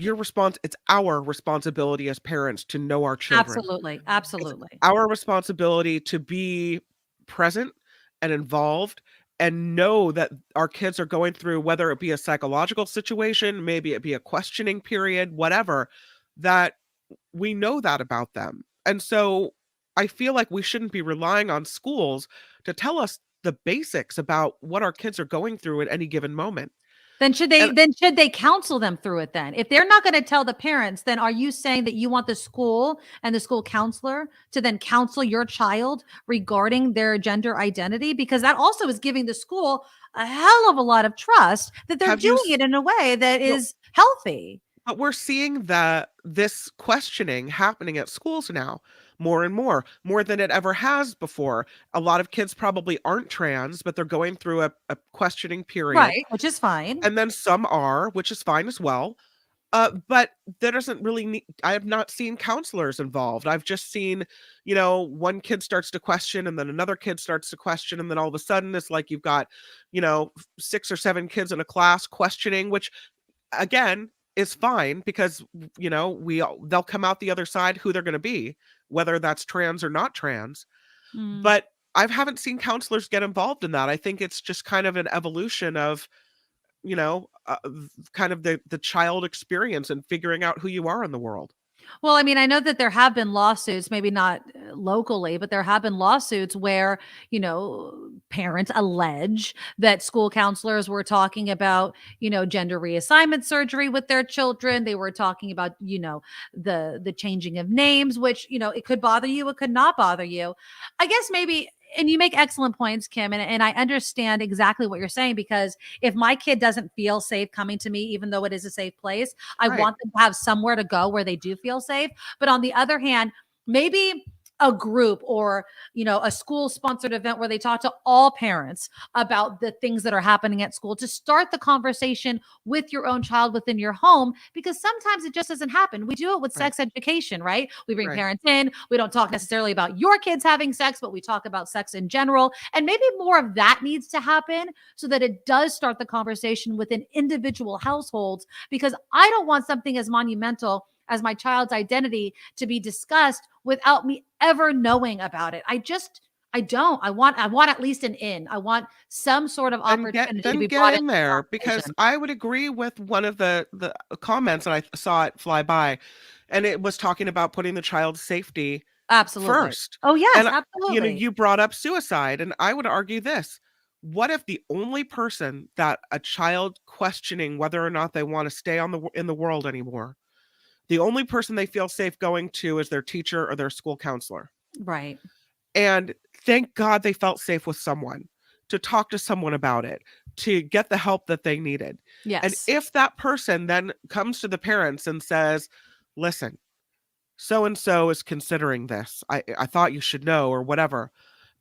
our responsibility as parents to know our children. Absolutely. It's Absolutely. our responsibility to be present and involved and know that our kids are going through, whether it be a psychological situation, maybe it be a questioning period, whatever, that we know that about them. And so I feel like we shouldn't be relying on schools to tell us the basics about what our kids are going through at any given moment. Then should they counsel them through it then? If they're not going to tell the parents, then are you saying that you want the school and the school counselor to then counsel your child regarding their gender identity? Because that also is giving the school a hell of a lot of trust that they're doing it in a way that is healthy. But we're seeing this questioning happening at schools now more and more than it ever has before. A lot of kids probably aren't trans, but they're going through a questioning period. Right, which is fine. And then some are, which is fine as well. But there doesn't really I have not seen counselors involved. I've just seen, one kid starts to question and then another kid starts to question. And then all of a sudden it's like you've got, 6 or 7 kids in a class questioning, which again is fine because, they'll come out the other side who they're going to be, whether that's trans or not trans. Mm. But I haven't seen counselors get involved in that. I think it's just kind of an evolution of, kind of the child experience and figuring out who you are in the world. Well, I mean, I know that there have been lawsuits, maybe not locally, but there have been lawsuits where, parents allege that school counselors were talking about, gender reassignment surgery with their children. They were talking about, the changing of names, which, it could bother you, it could not bother you. I guess maybe, and you make excellent points, Kim, and I understand exactly what you're saying, because if my kid doesn't feel safe coming to me, even though it is a safe place, I Right. want them to have somewhere to go where they do feel safe. But on the other hand, maybe a group or, a school sponsored event where they talk to all parents about the things that are happening at school to start the conversation with your own child within your home, because sometimes it just doesn't happen. We do it with sex education, right? We bring Right. parents in. We don't talk necessarily about your kids having sex, but we talk about sex in general. And maybe more of that needs to happen so that it does start the conversation within individual households, because I don't want something as monumental as my child's identity to be discussed without me ever knowing about it. I don't. I want at least an in. I want some sort of opportunity to be brought in into the there, because conversation. I would agree with one of the comments, and I saw it fly by, and it was talking about putting the child's safety Absolutely. first. Oh yes, And absolutely. you brought up suicide, and I would argue this: what if the only person that a child questioning whether or not they want to stay in the world anymore, the only person they feel safe going to is their teacher or their school counselor? Right. And thank God they felt safe with someone to talk to someone about it, to get the help that they needed. And Yes. if that person then comes to the parents and says, listen, so-and-so is considering this, I thought you should know, or whatever,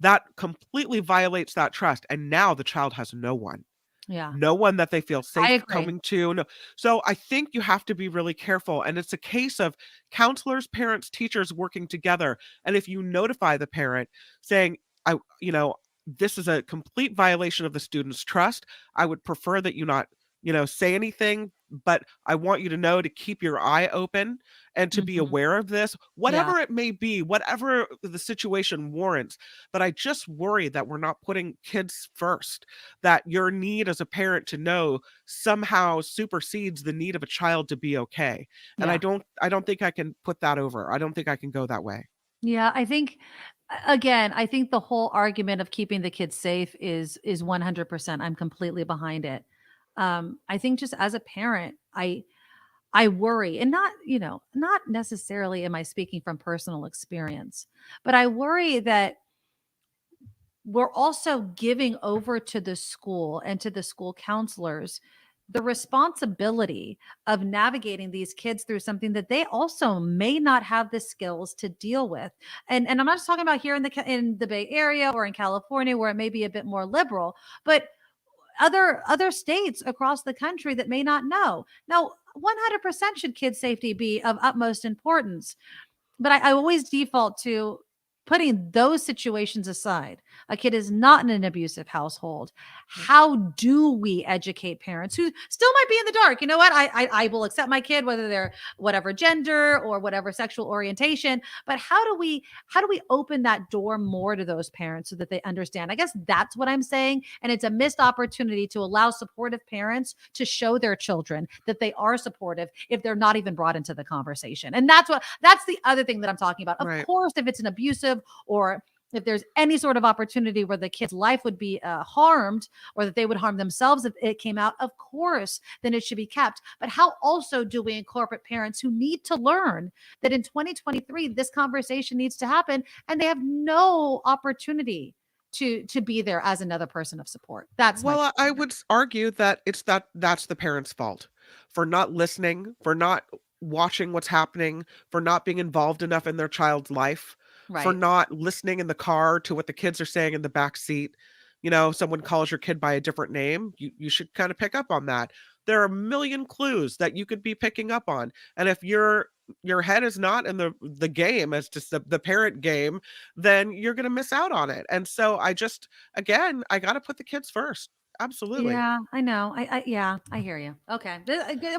that completely violates that trust. And now the child has no one Yeah. that they feel I safe agree. coming to. No. So I think you have to be really careful. And it's a case of counselors, parents, teachers working together. And if you notify the parent saying, this is a complete violation of the student's trust, I would prefer that you not, say anything, but I want you to know to keep your eye open and to be Mhm. aware of this, Yeah. whatever it may be, whatever the situation warrants. But I just worry that we're not putting kids first, that your need as a parent to know somehow supersedes the need of a child to be okay. And I Yeah. don't think I can put that over. I don't think I can go that way. Yeah, I think again, I think the whole argument of keeping the kids safe is 100%. I'm completely behind it. I think just as a parent, I worry, and not, not necessarily am I speaking from personal experience, but I worry that we're also giving over to the school and to the school counselors the responsibility of navigating these kids through something that they also may not have the skills to deal with. And I'm not just talking about here in the Bay Area or in California where it may be a bit more liberal, but other states across the country that may not know. Now, 100% should kids safety be of utmost importance, but I always default to putting those situations aside. A kid is not in an abusive household. How do we educate parents who still might be in the dark? You know what? I will accept my kid, whether they're whatever gender or whatever sexual orientation. But how do we open that door more to those parents so that they understand? I guess that's what I'm saying. And it's a missed opportunity to allow supportive parents to show their children that they are supportive if they're not even brought into the conversation. And that's the other thing that I'm talking about. Of Right. course, if it's an abusive or if there's any sort of opportunity where the kid's life would be harmed or that they would harm themselves if it came out, of course, then it should be kept. But how also do we incorporate parents who need to learn that in 2023, this conversation needs to happen and they have no opportunity to be there as another person of support? That's my Well, I concern. would argue that that's the parents' fault for not listening, for not watching what's happening, for not being involved enough in their child's life, for Right. not listening in the car to what the kids are saying in the back seat. Someone calls your kid by a different name, you should kind of pick up on that. There are a million clues that you could be picking up on. And if your head is not in the game, as just the parent game, then you're going to miss out on it. And so I got to put the kids first. Absolutely. Yeah, I know. Yeah, I hear you. Okay.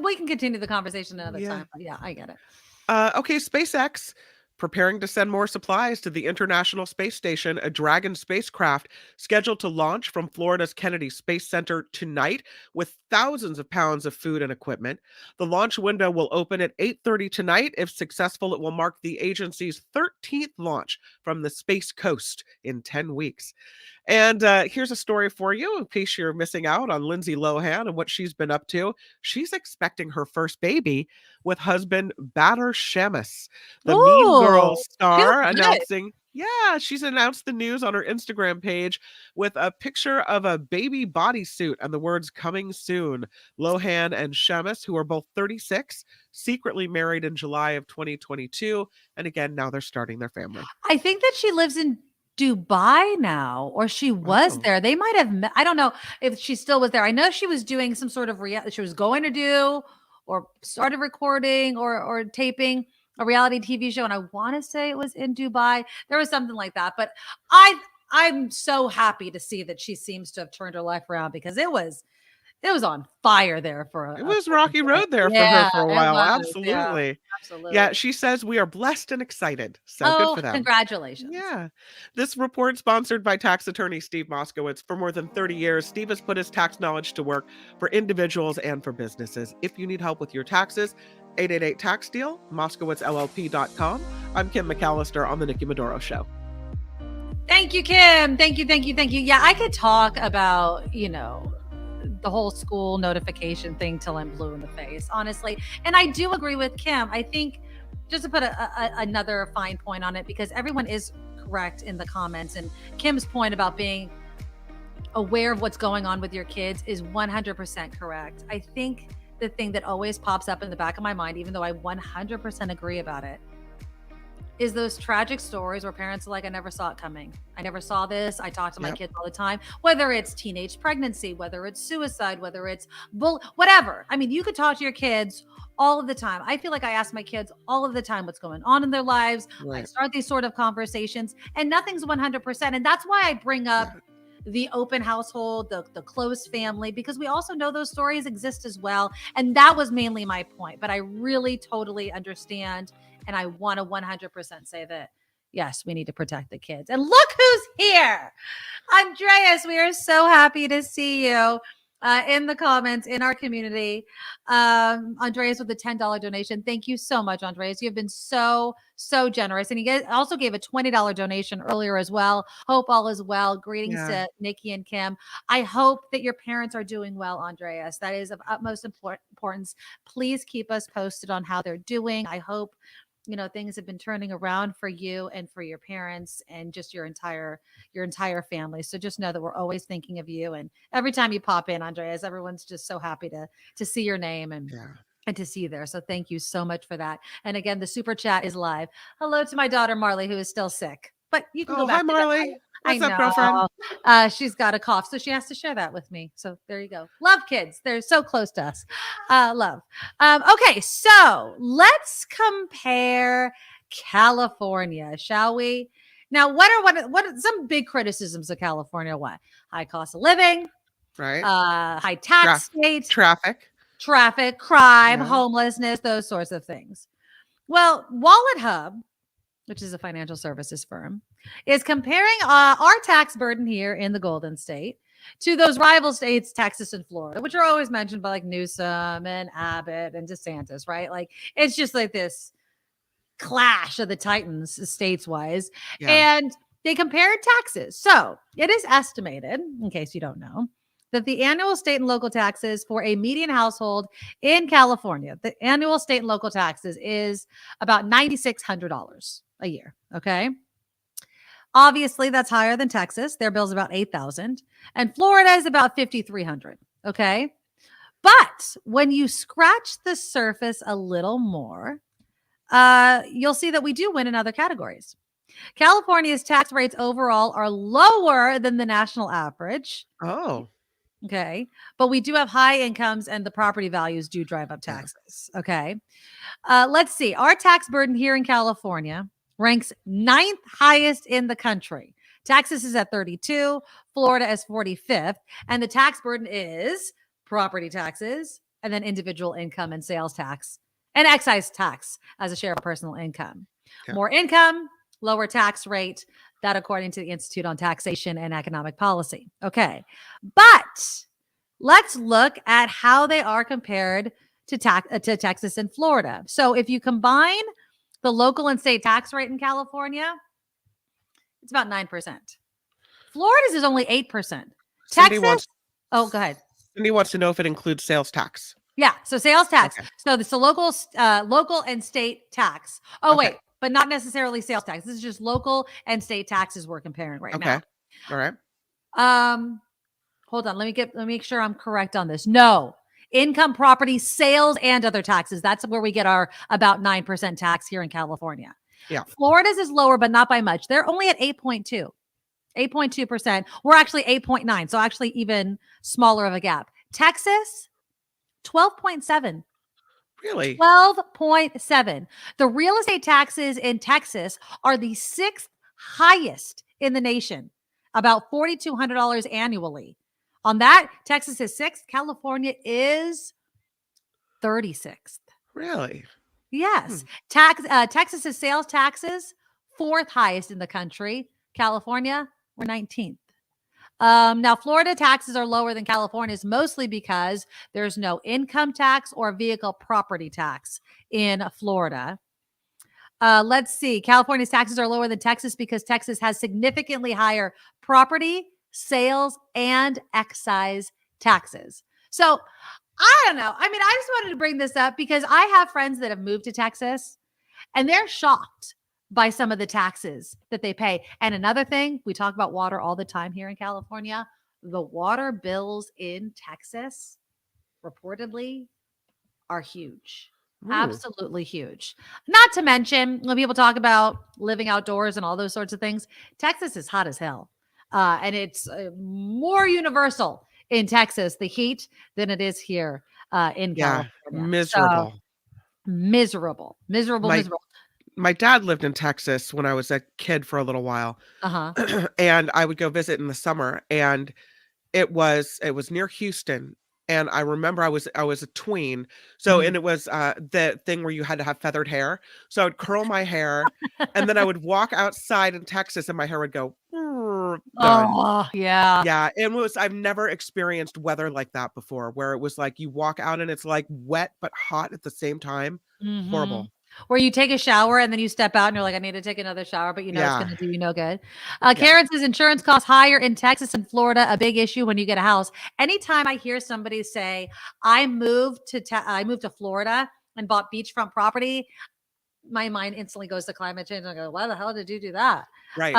We can continue the conversation another Yeah. time. But yeah, I get it. Okay, SpaceX preparing to send more supplies to the International Space Station, a Dragon spacecraft scheduled to launch from Florida's Kennedy Space Center tonight with thousands of pounds of food and equipment. The launch window will open at 8:30 tonight. If successful, it will mark the agency's 13th launch from the Space Coast in 10 weeks. And here's a story for you in case you're missing out on Lindsay Lohan and what she's been up to. She's expecting her first baby with husband Bader Shemus, the Mean Oh, Girls she star, looks good. announcing. Yeah, she's announced the news on her Instagram page with a picture of a baby bodysuit and the words coming soon. Lohan and Shemus, who are both 36, secretly married in July of 2022. And again, now they're starting their family. I think that she lives in Dubai now, or she was Oh. there. They might have met. I don't know if she still was there. I know she was doing some sort of she was going to do or started recording or taping a reality TV show. And I want to say it was in Dubai. There was something like that. But I'm so happy to see that she seems to have turned her life around because it was on fire there for It was rocky road there for her yeah, for a it while. was. Yeah, Absolutely. absolutely. Yeah, she says we are blessed and excited. So good Oh, for them. congratulations. Yeah. This report sponsored by tax attorney Steve Moskowitz. For more than 30 years, Steve has put his tax knowledge to work for individuals and for businesses. If you need help with your taxes, 888 Tax Deal, MoskowitzLLP.com. I'm Kim McAllister on The Nikki Medoro Show. Thank you, Kim. Thank you. Yeah, I could talk about, the whole school notification thing till I'm blue in the face, honestly. And I do agree with Kim. I think just to put another fine point on it, because everyone is correct in the comments, and Kim's point about being aware of what's going on with your kids is 100% correct. I think the thing that always pops up in the back of my mind, even though I 100% agree about it, is those tragic stories where parents are like, I never saw it coming. I never saw this. I talk to my kids all the time, whether it's teenage pregnancy, whether it's suicide, whether it's whatever. I mean, you could talk to your kids all of the time. I feel like I ask my kids all of the time what's going on in their lives. I start these sort of conversations, and nothing's 100%. And that's why I bring up the open household, the close family, because we also know those stories exist as well. And that was mainly my point. But I really totally understand. And I want to 100% say that, yes, we need to protect the kids. And look who's here. Andreas, we are so happy to see you in the comments in our community. Andreas with the $10 donation. Thank you so much, Andreas. You've been so generous. And he also gave a $20 donation earlier as well. Hope all is well. Greetings to Nikki and Kim. I hope that your parents are doing well, Andreas. That is of utmost importance. Please keep us posted on how they're doing. I hope things have been turning around for you and for your parents and just your entire family. So just know that we're always thinking of you. And every time you pop in, Andreas, everyone's just so happy to see your name and to see you there. So thank you so much for that. And again, the super chat is live. Hello to my daughter, Marley, who is still sick, but you can go back. Hi, Marley. What's up, girlfriend? She's got a cough, so she has to share that with me. So there you go. Love kids. They're so close to us. Love. Okay, so let's compare California, shall we? Now, what are some big criticisms of California? What? High cost of living, right? High tax state, traffic, crime, homelessness, those sorts of things. Well, Wallet Hub, which is a financial services firm, is comparing our tax burden here in the Golden State to those rival states, Texas and Florida, which are always mentioned by like Newsom and Abbott and DeSantis, right? Like it's just like this clash of the titans stateswise. And they compared taxes. So it is estimated, in case you don't know, that the annual state and local taxes for a median household in California, the annual state and local taxes is about $9,600 a year. Okay. Obviously, that's higher than Texas. Their bill's about $8,000, and Florida is about $5,300. Okay. But when you scratch the surface a little more, you'll see that we do win in other categories. California's tax rates overall are lower than the national average. Oh. Okay. But we do have high incomes, and the property values do drive up taxes. Okay. Let's see. Our tax burden here in California ranks 9th highest in the country. Texas is at 32, Florida is 45th, and the tax burden is property taxes, and then individual income and sales tax, and excise tax as a share of personal income. More income, lower tax rate. That according to the Institute on Taxation and Economic Policy. Okay. But let's look at how they are compared to Texas and Florida. So if you combine the local and state tax rate in California, it's about 9%. Florida's is only 8%. Texas. Go ahead. Cindy wants to know if it includes sales tax. Yeah. So sales tax. Okay. So it's the local and state tax. Oh, wait. But not necessarily sales tax. This is just local and state taxes we're comparing right now. All right. Hold on. Let me make sure I'm correct on this. No. Income, property, sales, and other taxes. That's where we get our about 9% tax here in California. Yeah. Florida's is lower, but not by much. They're only at 8.2%. We're actually 8.9. So actually even smaller of a gap. Texas, 12.7. Really? 12.7. The real estate taxes in Texas are the 6th highest in the nation, about $4,200 annually. On that, Texas is 6th. California is 36th. Really? Yes. Texas's sales taxes, 4th highest in the country. California, we're 19th. Now, Florida taxes are lower than California's, mostly because there's no income tax or vehicle property tax in Florida. Let's see. California's taxes are lower than Texas because Texas has significantly higher property, sales, and excise taxes. So I don't know. I mean, I just wanted to bring this up because I have friends that have moved to Texas and they're shocked by some of the taxes that they pay. And another thing, we talk about water all the time here in California. The water bills in Texas reportedly are huge. Ooh. Absolutely huge. Not to mention when people talk about living outdoors and all those sorts of things, Texas is hot as hell. And it's more universal in Texas, the heat, than it is here in California. Miserable. So, miserable. My dad lived in Texas when I was a kid for a little while. Uh-huh. And I would go visit in the summer, and it was near Houston. And I remember I was a tween. So, and it was the thing where you had to have feathered hair. So I would curl my hair and then I would walk outside in Texas and my hair would go done. Oh, yeah. Yeah. I've never experienced weather like that before, where it was like you walk out and it's like wet but hot at the same time. Mhm. Horrible. Where you take a shower and then you step out and you're like, I need to take another shower, but you know it's Yeah. going to do you no good. Karen says insurance costs higher in Texas and Florida, a big issue when you get a house. Anytime I hear somebody say, I moved to Florida and bought beachfront property, my mind instantly goes to climate change. I go, why the hell did you do that? Right.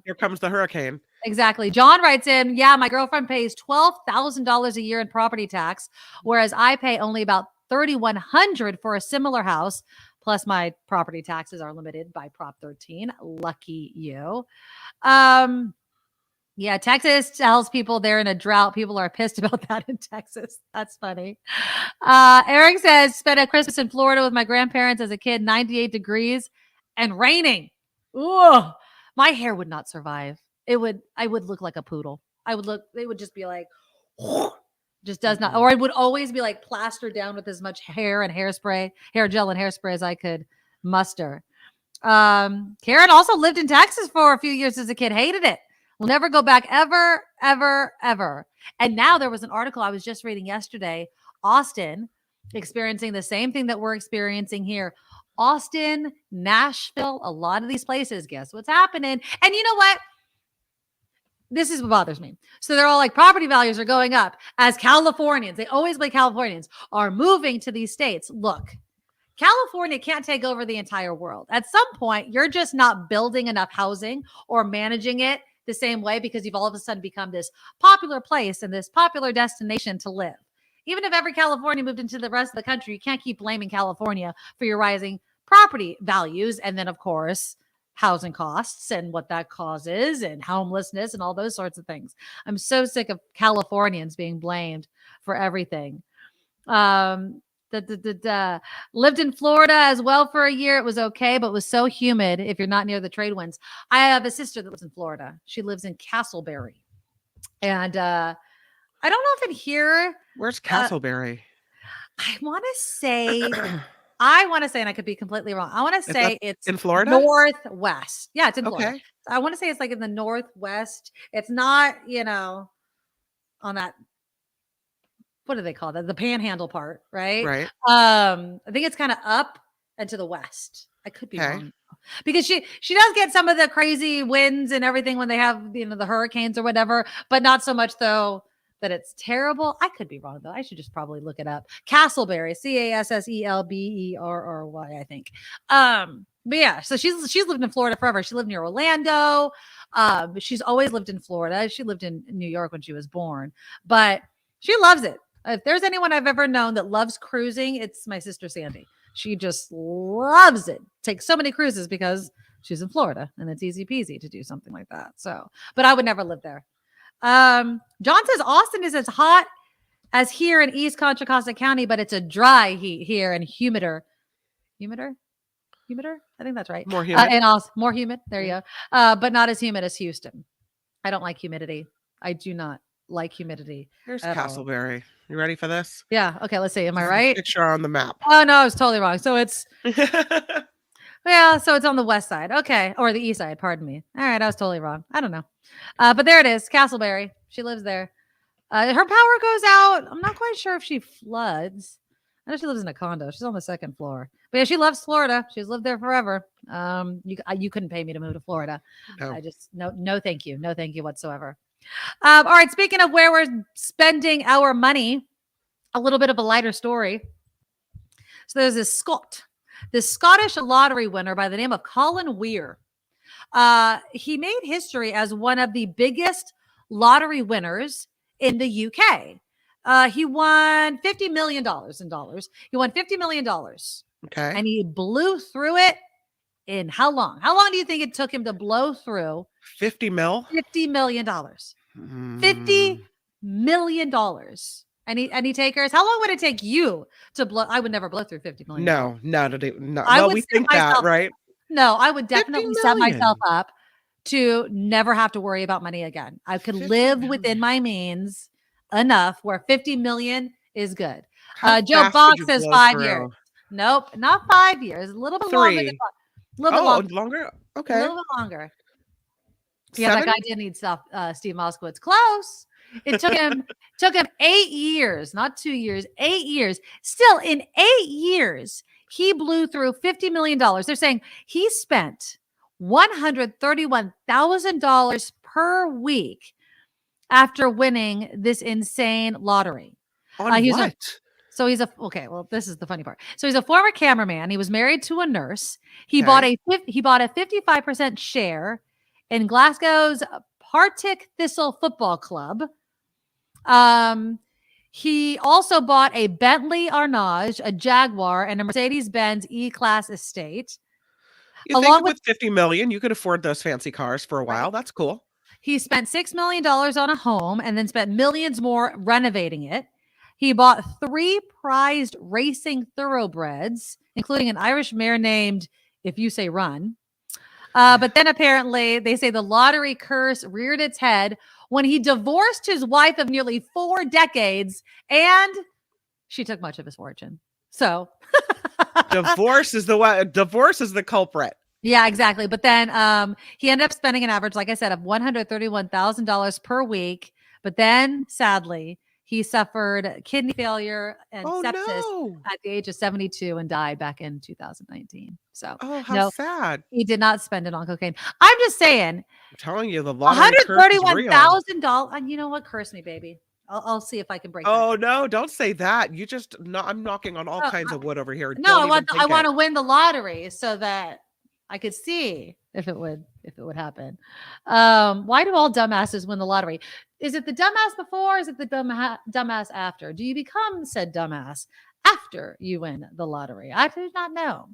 Here comes the hurricane. Exactly. John writes in, yeah, my girlfriend pays $12,000 a year in property tax, whereas I pay only about $3,100 for a similar house. Plus, my property taxes are limited by Prop 13. Lucky you. Yeah, Texas tells people they're in a drought. People are pissed about that in Texas. That's funny. Eric says, spent a Christmas in Florida with my grandparents as a kid, 98 degrees and raining. Ooh, my hair would not survive. I would look like a poodle. They would just be like, just does not, or I would always be like plastered down with as much hair and hairspray, hair gel and hairspray as I could muster. Karen also lived in Texas for a few years as a kid, hated it. Will never go back ever, ever, ever. And now there was an article I was just reading yesterday, Austin experiencing the same thing that we're experiencing here. Austin, Nashville, a lot of these places, guess what's happening? And you know what? This is what bothers me. So they're all like, property values are going up as Californians, they always blame Californians, are moving to these states. Look, California can't take over the entire world. At some point, you're just not building enough housing or managing it the same way because you've all of a sudden become this popular place and this popular destination to live. Even if every California moved into the rest of the country, you can't keep blaming California for your rising property values. And then, of course, housing costs and what that causes and homelessness and all those sorts of things. I'm so sick of Californians being blamed for everything. Lived in Florida as well for a year. It was okay, but it was so humid if you're not near the trade winds. I have a sister that lives in Florida. She lives in Castleberry. And I don't know if in here. Where's Castleberry? I want to say, and I could be completely wrong. I want to say it's in Florida? Northwest. Yeah, it's in Florida. Okay. I want to say it's like in the Northwest. It's not, on that, what do they call that? The panhandle part, right? Right. I think it's kind of up and to the west. I could be wrong. Because she does get some of the crazy winds and everything when they have, the hurricanes or whatever, but not so much though that it's terrible. I could be wrong though. I should just probably look it up. Castleberry, Casselberry, I think. But yeah, so she's lived in Florida forever. She lived near Orlando. She's always lived in Florida. She lived in New York when she was born, but she loves it. If there's anyone I've ever known that loves cruising, it's my sister Sandy. She just loves it. Takes so many cruises because she's in Florida and it's easy peasy to do something like that. So, but I would never live there. John says Austin is as hot as here in East Contra Costa County, but it's a dry heat here and humider. I think that's right. More humid. And also more humid. There you go. But not as humid as Houston. I don't like humidity. I do not like humidity. Here's Castleberry. You ready for this? Yeah. Okay. Let's see. Am I right? Picture on the map. Oh no, I was totally wrong. So it's so it's on the west side. Okay. Or the east side. Pardon me. All right. I was totally wrong. I don't know. But there it is. Castleberry. She lives there. Her power goes out. I'm not quite sure if she floods. I know she lives in a condo. She's on the second floor. But yeah, she loves Florida. She's lived there forever. You couldn't pay me to move to Florida. No. I just no thank you. No thank you whatsoever. All right, speaking of where we're spending our money, a little bit of a lighter story. So there's this Scottish lottery winner by the name of Colin Weir. He made history as one of the biggest lottery winners in the UK. He won $50 million in dollars. He won $50 million. Okay. And he blew through it in how long? How long do you think it took him to blow through 50 mil? $50 million. $50 million. Any takers? How long would it take you to blow? I would never blow through $50 million. No. I No, would we set think that, myself- right? No, I would definitely set million. myself up to never have to worry about money again. I could 50 live within my means enough where 50 million is good. How Joe fast Box could you says blow 5 through? years. Nope, not 5 years. A little bit longer. 3. A little bit longer. Longer? A Okay. little bit longer. Yeah, that 7? guy did need stuff. Steve Moskowitz. Close. It took him 8 years, not 2 years, 8 years. Still, in 8 years, he blew through $50 million. They're saying he spent $131,000 per week after winning this insane lottery. On He's what? okay. Well, this is the funny part. So he's a former cameraman. He was married to a nurse. He Okay. bought a 55% share in Glasgow's Partick Thistle Football Club. He also bought a Bentley Arnage, a Jaguar, and a Mercedes-Benz E-Class estate. You Along think with 50 million, you could afford those fancy cars for a while. That's cool. He spent $6 million on a home and then spent millions more renovating it. He bought 3 prized racing thoroughbreds, including an Irish mare named If You Say Run. But then apparently they say the lottery curse reared its head when he divorced his wife of nearly 4 decades and she took much of his fortune. So Divorce is the culprit. yeah, exactly. But then he ended up spending an average, like I said, of $131,000 per week. But then sadly, he suffered kidney failure and sepsis at the age of 72 and died back in 2019. So how sad. He did not spend it on cocaine. I'm just saying, I'm telling you, the lottery curse is real. $131,000. And you know what? Curse me, baby. I'll see if I can break that. Oh no, don't say that. You just I'm knocking on all kinds of wood over here. No, I want to win the lottery so that I could see if it would happen. Why do all dumbasses win the lottery? Is it the dumbass before? Or is it the dumbass after? Do you become said dumbass after you win the lottery? I do not know.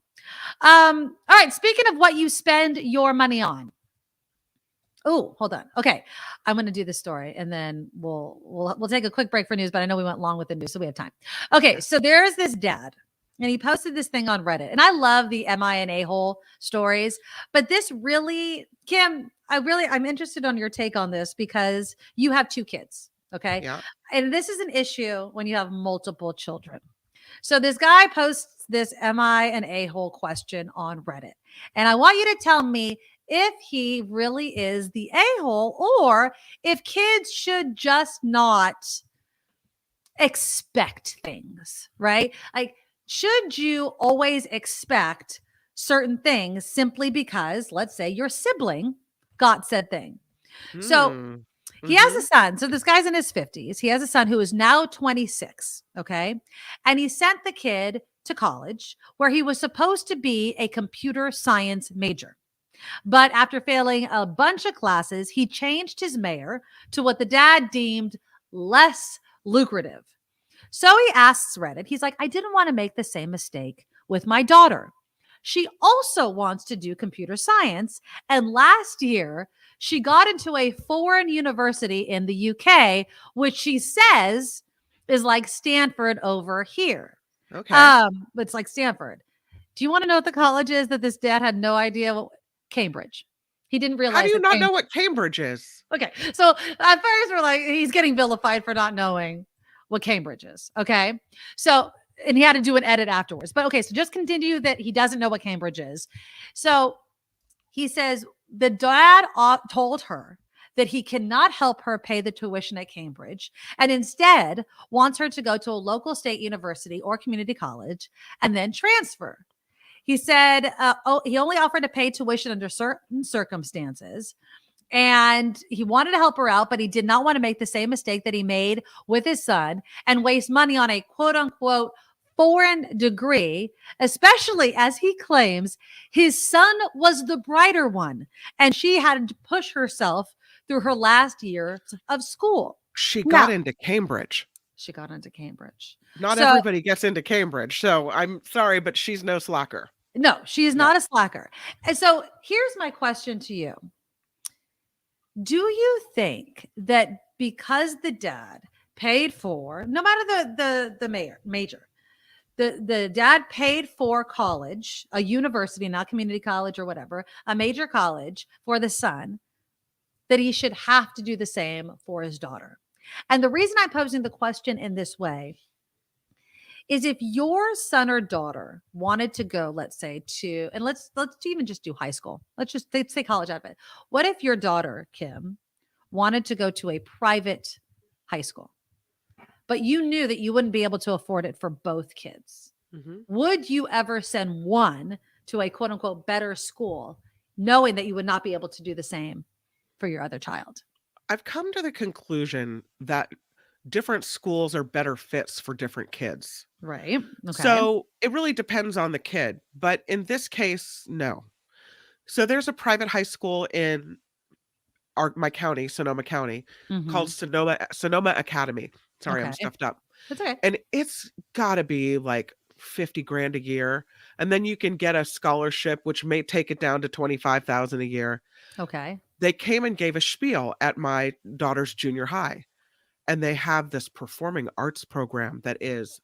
All right. Speaking of what you spend your money on. Oh, hold on. Okay, I'm going to do this story, and then we'll take a quick break for news. But I know we went long with the news, so we have time. Okay, so there's this dad. And he posted this thing on Reddit. And I love the Am I an A-hole stories. But this really, Kim, I'm interested on your take on this because you have 2 kids. Okay. Yeah. And this is an issue when you have multiple children. So this guy posts this Am I an A-hole question on Reddit. And I want you to tell me if he really is the a-hole or if kids should just not expect things, right? Like, should you always expect certain things simply because, let's say, your sibling got said thing? So he has a son. So this guy's in his 50s. He has a son who is now 26. Okay. And he sent the kid to college where he was supposed to be a computer science major. But after failing a bunch of classes, he changed his major to what the dad deemed less lucrative. So he asks Reddit, he's like, I didn't want to make the same mistake with my daughter. She also wants to do computer science. And last year, she got into a foreign university in the UK, which she says is like Stanford over here. Okay. It's like Stanford. Do you want to know what the college is that this dad had no idea? Cambridge. He didn't realize. How do you not know what Cambridge is? Okay. So at first we're like, he's getting vilified for not knowing what Cambridge is. Okay. So, and he had to do an edit afterwards. But okay, so just continue that he doesn't know what Cambridge is. So he says the dad told her that he cannot help her pay the tuition at Cambridge and instead wants her to go to a local state university or community college and then transfer. He said he only offered to pay tuition under certain circumstances. And he wanted to help her out, but he did not want to make the same mistake that he made with his son and waste money on a quote unquote foreign degree, especially as he claims his son was the brighter one and she had to push herself through her last year of school. She got into Cambridge. She got into Cambridge. Not everybody gets into Cambridge. So I'm sorry, but she's no slacker. No, she is not a slacker. And so here's my question to you. Do you think that because the dad paid for, no matter the major, the dad paid for college, a university, not community college or whatever, a major college for the son, that he should have to do the same for his daughter? And the reason I'm posing the question in this way is if your son or daughter wanted to go, let's say and let's even just do high school. Let's say college out of it. What if your daughter, Kim, wanted to go to a private high school, but you knew that you wouldn't be able to afford it for both kids? Mm-hmm. Would you ever send one to a quote unquote better school, knowing that you would not be able to do the same for your other child? I've come to the conclusion that different schools are better fits for different kids. Right. Okay. So it really depends on the kid. But in this case, no. So there's a private high school in my county, Sonoma County, called Sonoma Academy. Sorry, I'm stuffed up. That's okay. And it's got to be like $50,000 a year. And then you can get a scholarship, which may take it down to $25,000 a year. Okay. They came and gave a spiel at my daughter's junior high. And they have this performing arts program that is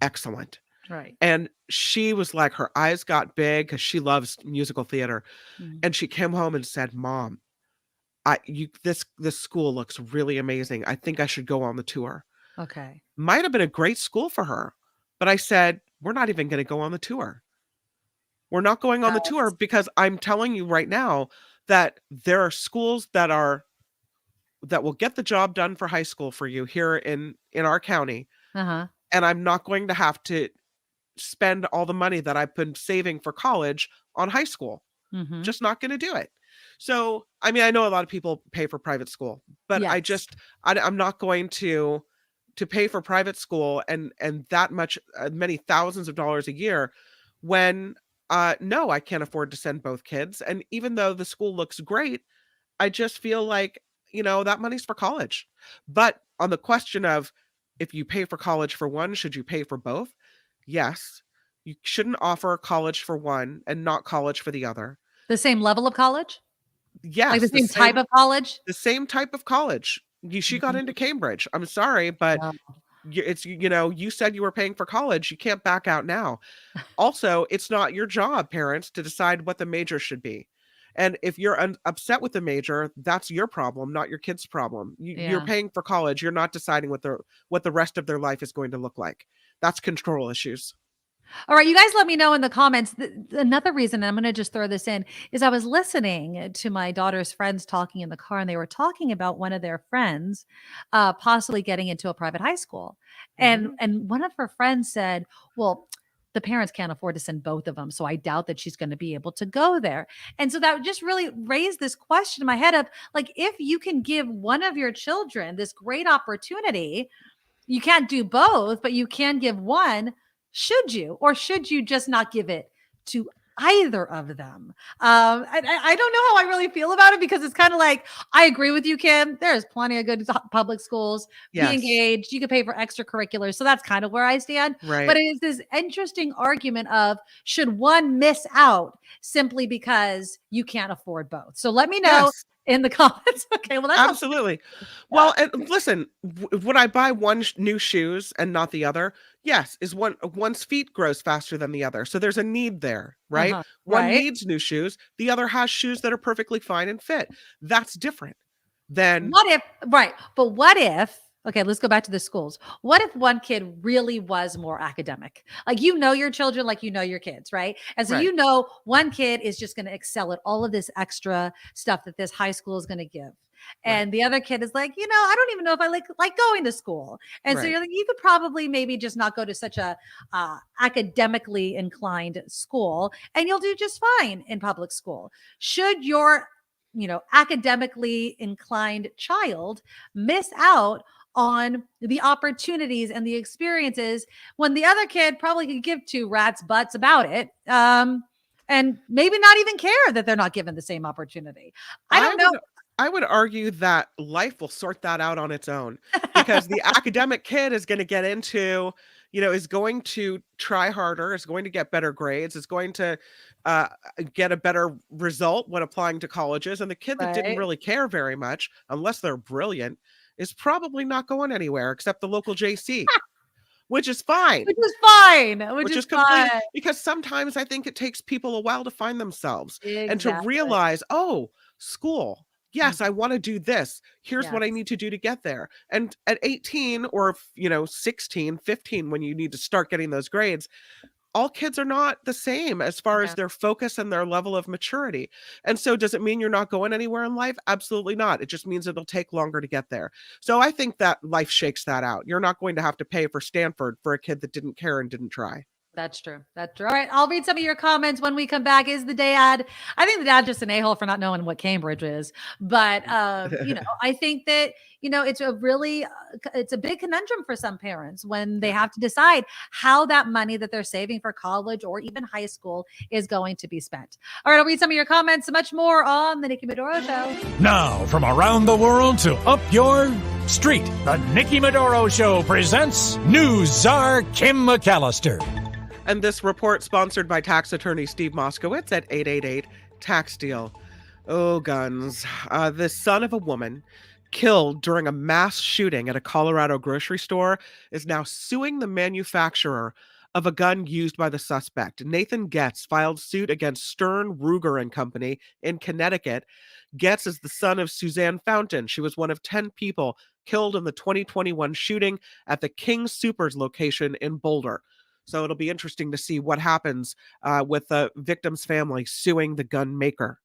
excellent. Right. And she was like, her eyes got big because she loves musical theater. And she came home and said, Mom, this school looks really amazing. I think I should go on the tour. Okay. Might have been a great school for her. But I said, we're not even going to go on the tour. We're not going on the tour because I'm telling you right now that there are schools that will get the job done for high school for you here in our county. Uh-huh. And I'm not going to have to spend all the money that I've been saving for college on high school. Just not going to do it. So, I mean, I know a lot of people pay for private school, but Yes. I'm not going to pay for private school and that much, many thousands of dollars a year when, no, I can't afford to send both kids. And even though the school looks great, I just feel like, that money's for college. But on the question of if you pay for college for one, should you pay for both? Yes. You shouldn't offer college for one and not college for the other. The same level of college? Yes. Like the same type of college? The same type of college. She got into Cambridge. I'm sorry, but it's, you said you were paying for college. You can't back out now. Also, it's not your job, parents, to decide what the major should be. And if you're upset with the major, that's your problem, not your kid's problem. You're paying for college. You're not deciding what the rest of their life is going to look like. That's control issues. All right, you guys let me know in the comments. Another reason, and I'm going to just throw this in, is I was listening to my daughter's friends talking in the car, and they were talking about one of their friends possibly getting into a private high school. And one of her friends said, well, the parents can't afford to send both of them, so I doubt that she's going to be able to go there. And so that just really raised this question in my head of, like, if you can give one of your children this great opportunity, you can't do both, but you can give one. Should you, or should you just not give it to either of them? I don't know how I really feel about it, because it's kind of like, I agree with you, Kim. There's plenty of good public schools. Yes. Be engaged. You can pay for extracurriculars. So that's kind of where I stand. Right. But it is this interesting argument of, should one miss out simply because you can't afford both? So let me know in the comments. Okay, well, that's absolutely. Well, and listen, would I buy one new shoes and not the other? Yes. Is one's feet grows faster than the other, so there's a need there, right? One needs new shoes, the other has shoes that are perfectly fine and fit. That's different than what if Okay, let's go back to the schools. What if one kid really was more academic? Like, you know your children like you know your kids, right? And so Right. you know one kid is just going to excel at all of this extra stuff that this high school is going to give. And the other kid is like, I don't even know if I like going to school. And so Right. you're like, you could probably maybe just not go to such a academically inclined school, and you'll do just fine in public school. Should your academically inclined child miss out on the opportunities and the experiences when the other kid probably could give two rats butts about it, and maybe not even care that they're not given the same opportunity? I don't know. I would argue that life will sort that out on its own, because the academic kid is going to get into, is going to try harder, is going to get better grades, is going to get a better result when applying to colleges. And the kid that didn't Right. really care very much, unless they're brilliant, is probably not going anywhere except the local JC, which is fine. Which is fine. Which is fine. completely, because sometimes I think it takes people a while to find themselves and to Exactly. realize, oh, school. Yes, I want to do this. Here's what I Yes. need to do to get there. And at 18 or 16, 15, when you need to start getting those grades, all kids are not the same as far as Yeah. their focus and their level of maturity. And so does it mean you're not going anywhere in life? Absolutely not. It just means it'll take longer to get there. So I think that life shakes that out. You're not going to have to pay for Stanford for a kid that didn't care and didn't try. That's true. That's true. All right. I'll read some of your comments when we come back. Is the dad? I think the dad's just an a-hole for not knowing what Cambridge is. But, I think that, it's a big conundrum for some parents when they have to decide how that money that they're saving for college or even high school is going to be spent. All right. I'll read some of your comments. So much more on the Nikki Medoro Show. Now, from around the world to up your street, the Nikki Medoro Show presents News Czar Kim McAllister. And this report sponsored by tax attorney Steve Moskowitz at 888-TAX-DEAL. Oh, guns. The son of a woman killed during a mass shooting at a Colorado grocery store is now suing the manufacturer of a gun used by the suspect. Nathan Getz filed suit against Stern, Ruger and Company in Connecticut. Getz is the son of Suzanne Fountain. She was one of 10 people killed in the 2021 shooting at the King Soopers location in Boulder. So it'll be interesting to see what happens with the victim's family suing the gun maker.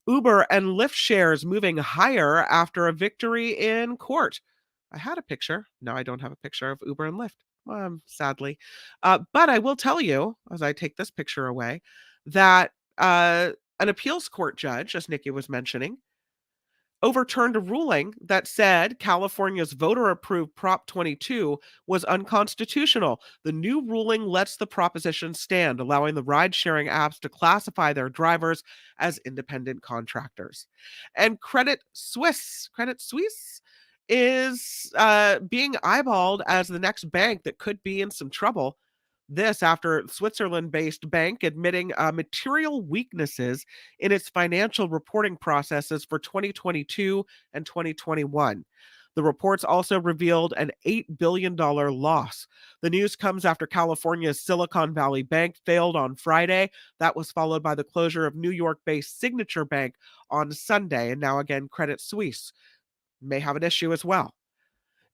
Uber and Lyft shares moving higher after a victory in court. I had a picture. Now I don't have a picture of Uber and Lyft, sadly. But I will tell you, as I take this picture away, that an appeals court judge, as Nikki was mentioning, overturned a ruling that said California's voter-approved Prop 22 was unconstitutional. The new ruling lets the proposition stand, allowing the ride-sharing apps to classify their drivers as independent contractors. And Credit Suisse is being eyeballed as the next bank that could be in some trouble. This after Switzerland-based bank admitting material weaknesses in its financial reporting processes for 2022 and 2021. The reports also revealed an $8 billion loss. The news comes after California's Silicon Valley Bank failed on Friday. That was followed by the closure of New York-based Signature Bank on Sunday. And now again, Credit Suisse may have an issue as well.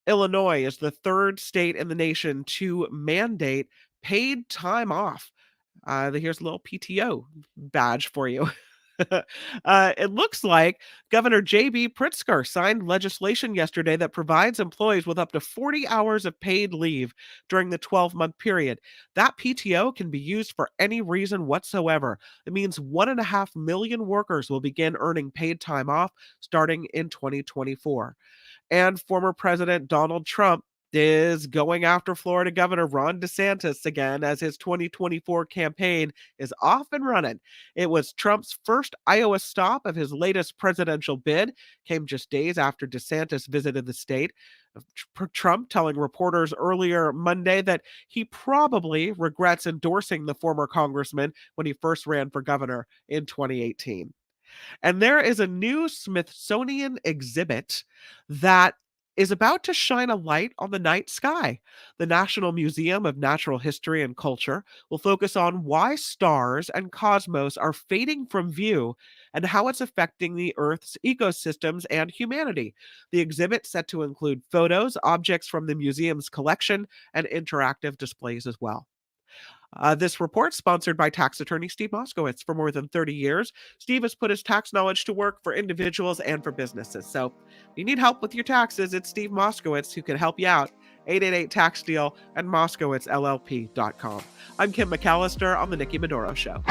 Illinois is the third state in the nation to mandate paid time off. Here's a little PTO badge for you. It looks like Governor J.B. Pritzker signed legislation yesterday that provides employees with up to 40 hours of paid leave during the 12-month period. That PTO can be used for any reason whatsoever. It means 1.5 million workers will begin earning paid time off starting in 2024. And former President Donald Trump is going after Florida Governor Ron DeSantis again as his 2024 campaign is off and running. It was Trump's first Iowa stop of his latest presidential bid, came just days after DeSantis visited the state. Trump telling reporters earlier Monday that he probably regrets endorsing the former congressman when he first ran for governor in 2018. And there is a new Smithsonian exhibit that is about to shine a light on the night sky. The National Museum of Natural History and Culture will focus on why stars and cosmos are fading from view and how it's affecting the Earth's ecosystems and humanity. The exhibit set to include photos, objects from the museum's collection, and interactive displays as well. This report sponsored by tax attorney Steve Moskowitz. For more than 30 years, Steve has put his tax knowledge to work for individuals and for businesses. So if you need help with your taxes, it's Steve Moskowitz who can help you out. 888-TAX-DEAL and MoskowitzLLP.com. I'm Kim McAllister on The Nikki Medoro Show.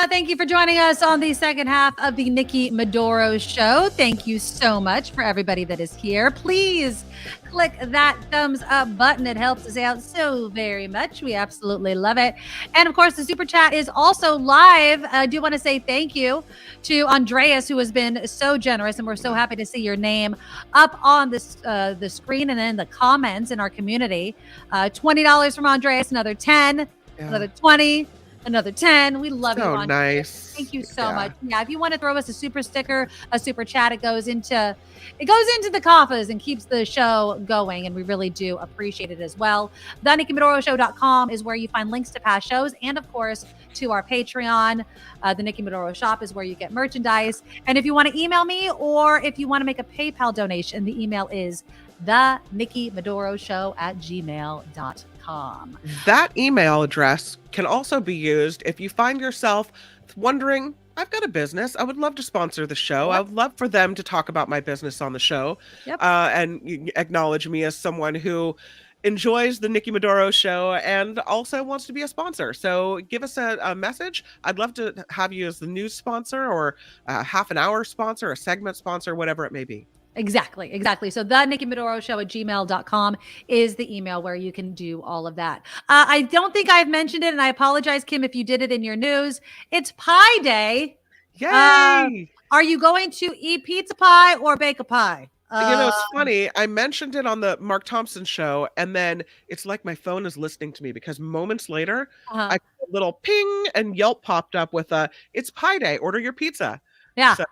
Thank you for joining us on the second half of the Nikki Medoro Show. Thank you so much for everybody that is here. Please click that thumbs up button. It helps us out so very much. We absolutely love it. And of course, the super chat is also live. I do want to say thank you to Andreas, who has been so generous, and we're so happy to see your name up on this the screen and in the comments in our community. $20 from Andreas, another 10, another 20. Another 10. We love you. So nice. Thank you so much. Yeah, if you want to throw us a super sticker, a super chat, it goes into the coffers and keeps the show going, and we really do appreciate it as well. TheNikkiMedoroShow.com is where you find links to past shows, and of course to our Patreon. The Nikki Medoro Shop is where you get merchandise. And if you want to email me, or if you want to make a PayPal donation, the email is TheNikkiMedoroShow@gmail.com. That email address can also be used if you find yourself wondering, I've got a business. I would love to sponsor the show. I would love for them to talk about my business on the show. And acknowledge me as someone who enjoys the Nikki Medoro Show and also wants to be a sponsor. So give us a message. I'd love to have you as the news sponsor, or a half an hour sponsor, a segment sponsor, whatever it may be. Exactly. So the Nikki Medoro Show at gmail.com is the email where you can do all of that. I don't think I've mentioned it, and I apologize, Kim, if you did it in your news. It's Pie Day. Yay! Are you going to eat pizza pie or bake a pie? It's funny. I mentioned it on the Mark Thompson show, and then it's like my phone is listening to me, because moments later, I got a little ping and Yelp popped up with it's Pie Day. Order your pizza. Yeah. So,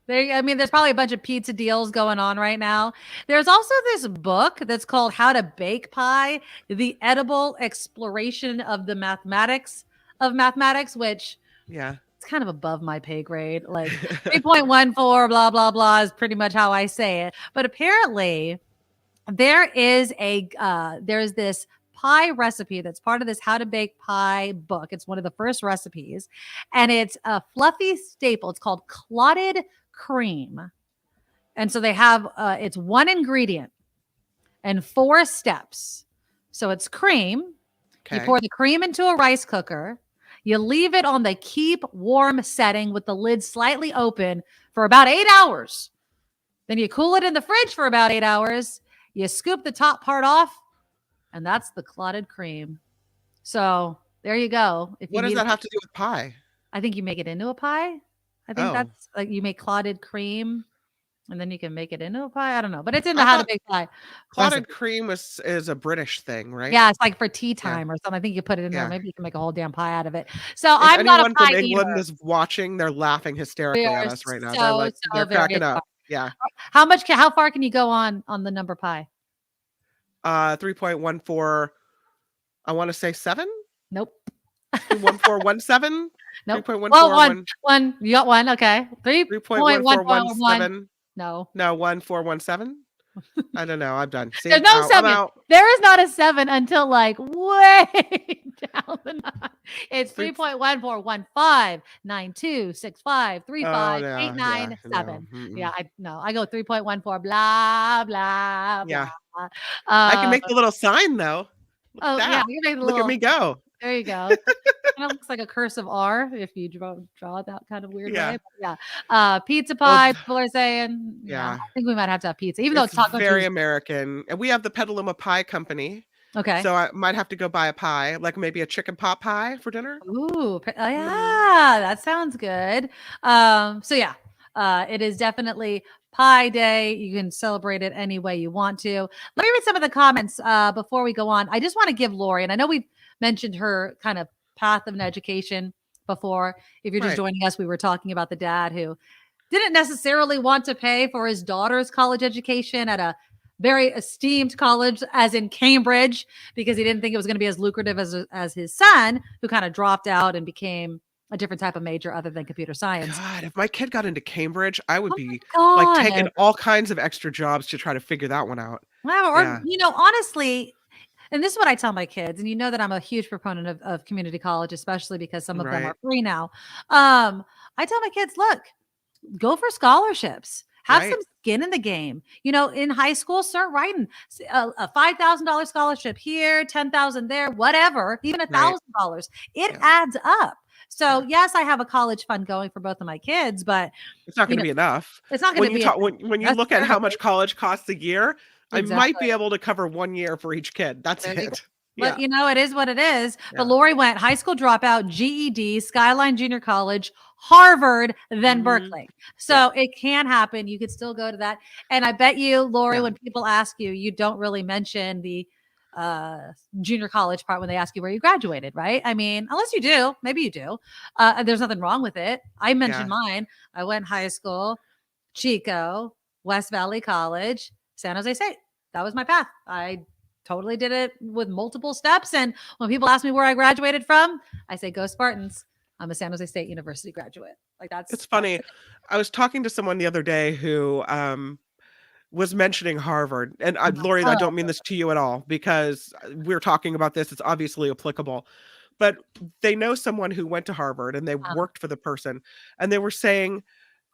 there's probably a bunch of pizza deals going on right now. There's also this book that's called How to Bake Pie, The Edible Exploration of the Mathematics of Mathematics, which it's kind of above my pay grade. Like 3.14, blah, blah, blah is pretty much how I say it. But apparently there is there's this pie recipe that's part of this How to Bake Pie book. It's one of the first recipes, and it's a fluffy staple. It's called clotted cream. And so they have it's one ingredient and 4 steps. So it's cream. You pour the cream into a rice cooker. You leave it on the keep warm setting with the lid slightly open for about 8 hours. Then you cool it in the fridge for about 8 hours. You scoop the top part off, and that's the clotted cream. So there you go. What does that have to do with pie? I think you make it into a pie. I think that's like you make clotted cream, and then you can make it into a pie. I don't know, but it's in the How to Bake Pie. Clotted cream is a British thing, right? Yeah, it's like for tea time or something. I think you put it in there. Maybe you can make a whole damn pie out of it. So I'm not a pie from England eater. Is watching. They're laughing hysterically at us right now. They're cracking up. Yeah. How far can you go on the number pi? 3.14. I want to say 7. Nope. 1417. Nope. 3.14. One. You got one. Okay. 3.1417. No. 1417. I don't know. I'm done. See, there's no 7. There is not a 7 until like way down the line. It's 3.14159265358987. Yeah, I go 3.14 blah blah blah. Yeah. I can make the little sign though. Yeah, you can make the Look at me go. There you go. Kind of looks like a cursive R if you draw it that kind of weird way. But yeah. Pizza pie. People are saying. Yeah. I think we might have to have pizza, even though it's Taco very Tuesday. American. And we have the Petaluma Pie Company. Okay. So I might have to go buy a pie, like maybe a chicken pot pie for dinner. Ooh, yeah, that sounds good. So yeah. It is definitely Pie Day. You can celebrate it any way you want to. Let me read some of the comments before we go on. I just want to give Lori, and I know we've mentioned her kind of path of an education before. If you're just joining us, we were talking about the dad who didn't necessarily want to pay for his daughter's college education at a very esteemed college, as in Cambridge, because he didn't think it was going to be as lucrative as his son, who kind of dropped out and became a different type of major other than computer science. God, if my kid got into Cambridge, I would be God. like taking all kinds of extra jobs to try to figure that one out. Wow. Or, Yeah. honestly, and this is what I tell my kids, and that I'm a huge proponent of community college, especially because some of them are free now. I tell my kids, look, go for scholarships. Have some skin in the game. In high school, start writing a $5,000 scholarship here, $10,000 there, whatever, even $1,000. It adds up. So yes, I have a college fund going for both of my kids, but it's not going to be enough. It's not going to be when you look at how much college costs a year. I might be able to cover 1 year for each kid. That's it. But it is what it is. But Lori went high school dropout, GED, Skyline Junior College, Harvard, then Berkeley. So it can happen. You could still go to that. And I bet you, Lori, when people ask you, you don't really mention the junior college part when they ask you where you graduated, right? I mean, unless you do, maybe you do. There's nothing wrong with it. I mentioned mine. I went high school, Chico, West Valley College, San Jose State. That was my path. I totally did it with multiple steps. And when people ask me where I graduated from, I say, go Spartans. I'm a San Jose State University graduate. Like it's funny. I was talking to someone the other day who was mentioning Harvard. And Lori, I don't mean this to you at all because we're talking about this. It's obviously applicable. But they know someone who went to Harvard and they worked for the person. And they were saying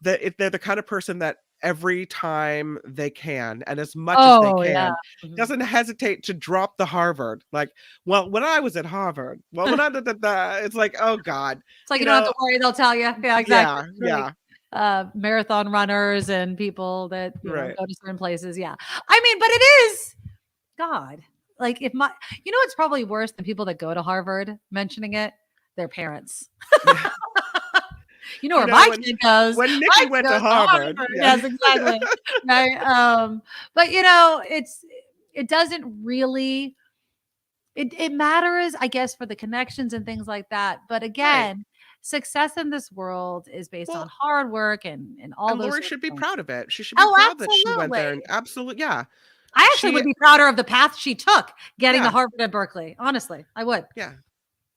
that if they're the kind of person that every time they can and as much as they can doesn't hesitate to drop the Harvard. Like, well, when I was at Harvard, well, when it's like, oh God. It's like you don't have to worry, they'll tell you. Yeah, exactly. Yeah. Marathon runners and people that go to certain places. Yeah. I mean, but it is God. Like if it's probably worse than people that go to Harvard mentioning it, their parents. Where my kid goes. When Nikki went to Harvard. Yes, exactly. Right. But it doesn't really, it matters, I guess, for the connections and things like that. But again, success in this world is based on hard work and all and those. Lori should be proud of it. She should be proud that she went there. And absolutely. Yeah. I actually would be prouder of the path she took getting to Harvard and Berkeley. Honestly, I would. Yeah.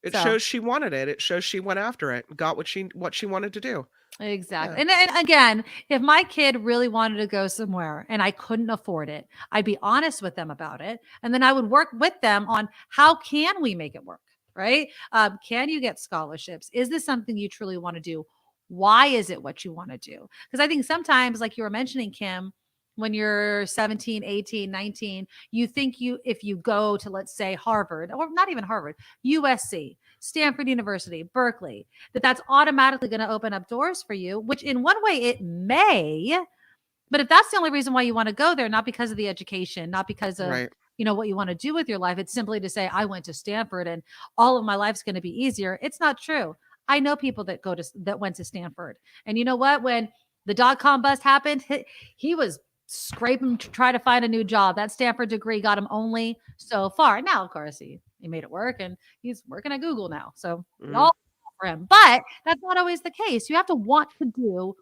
It shows she wanted it. It shows she went after it, got what she wanted to do. Exactly. Yeah. And again, if my kid really wanted to go somewhere and I couldn't afford it, I'd be honest with them about it. And then I would work with them on how can we make it work, right? Can you get scholarships? Is this something you truly want to do? Why is it what you want to do? Because I think sometimes, like you were mentioning, Kim, when you're 17, 18, 19, you think if you go to, let's say, Harvard, or not even Harvard, USC, Stanford University, Berkeley, that's automatically going to open up doors for you, which in one way it may, but if that's the only reason why you want to go there, not because of the education, not because of, what you want to do with your life, it's simply to say, I went to Stanford and all of my life's going to be easier. It's not true. I know people that went to Stanford. And you know what? When the .com bust happened, he was scraping to try to find a new job. That Stanford degree got him only so far. Now, of course, he made it work and he's working at Google now. So all for him. But that's not always the case. You have to want to do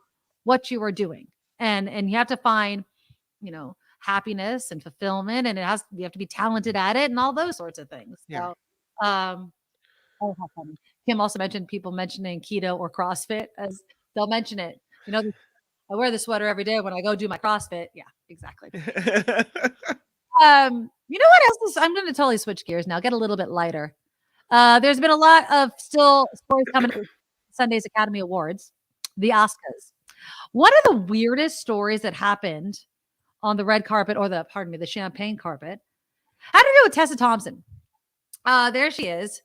what you are doing. And you have to find, happiness and fulfillment. And you have to be talented at it and all those sorts of things. Yeah. So how funny. Kim also mentioned people mentioning keto or CrossFit, as they'll mention it. I wear the sweater every day when I go do my CrossFit. Yeah, exactly. You know what else? I'm going to totally switch gears now, get a little bit lighter. There's been a lot of still stories coming to Sunday's Academy Awards, the Oscars. One of the weirdest stories that happened on the red carpet, or the champagne carpet, had to do with Tessa Thompson. There she is.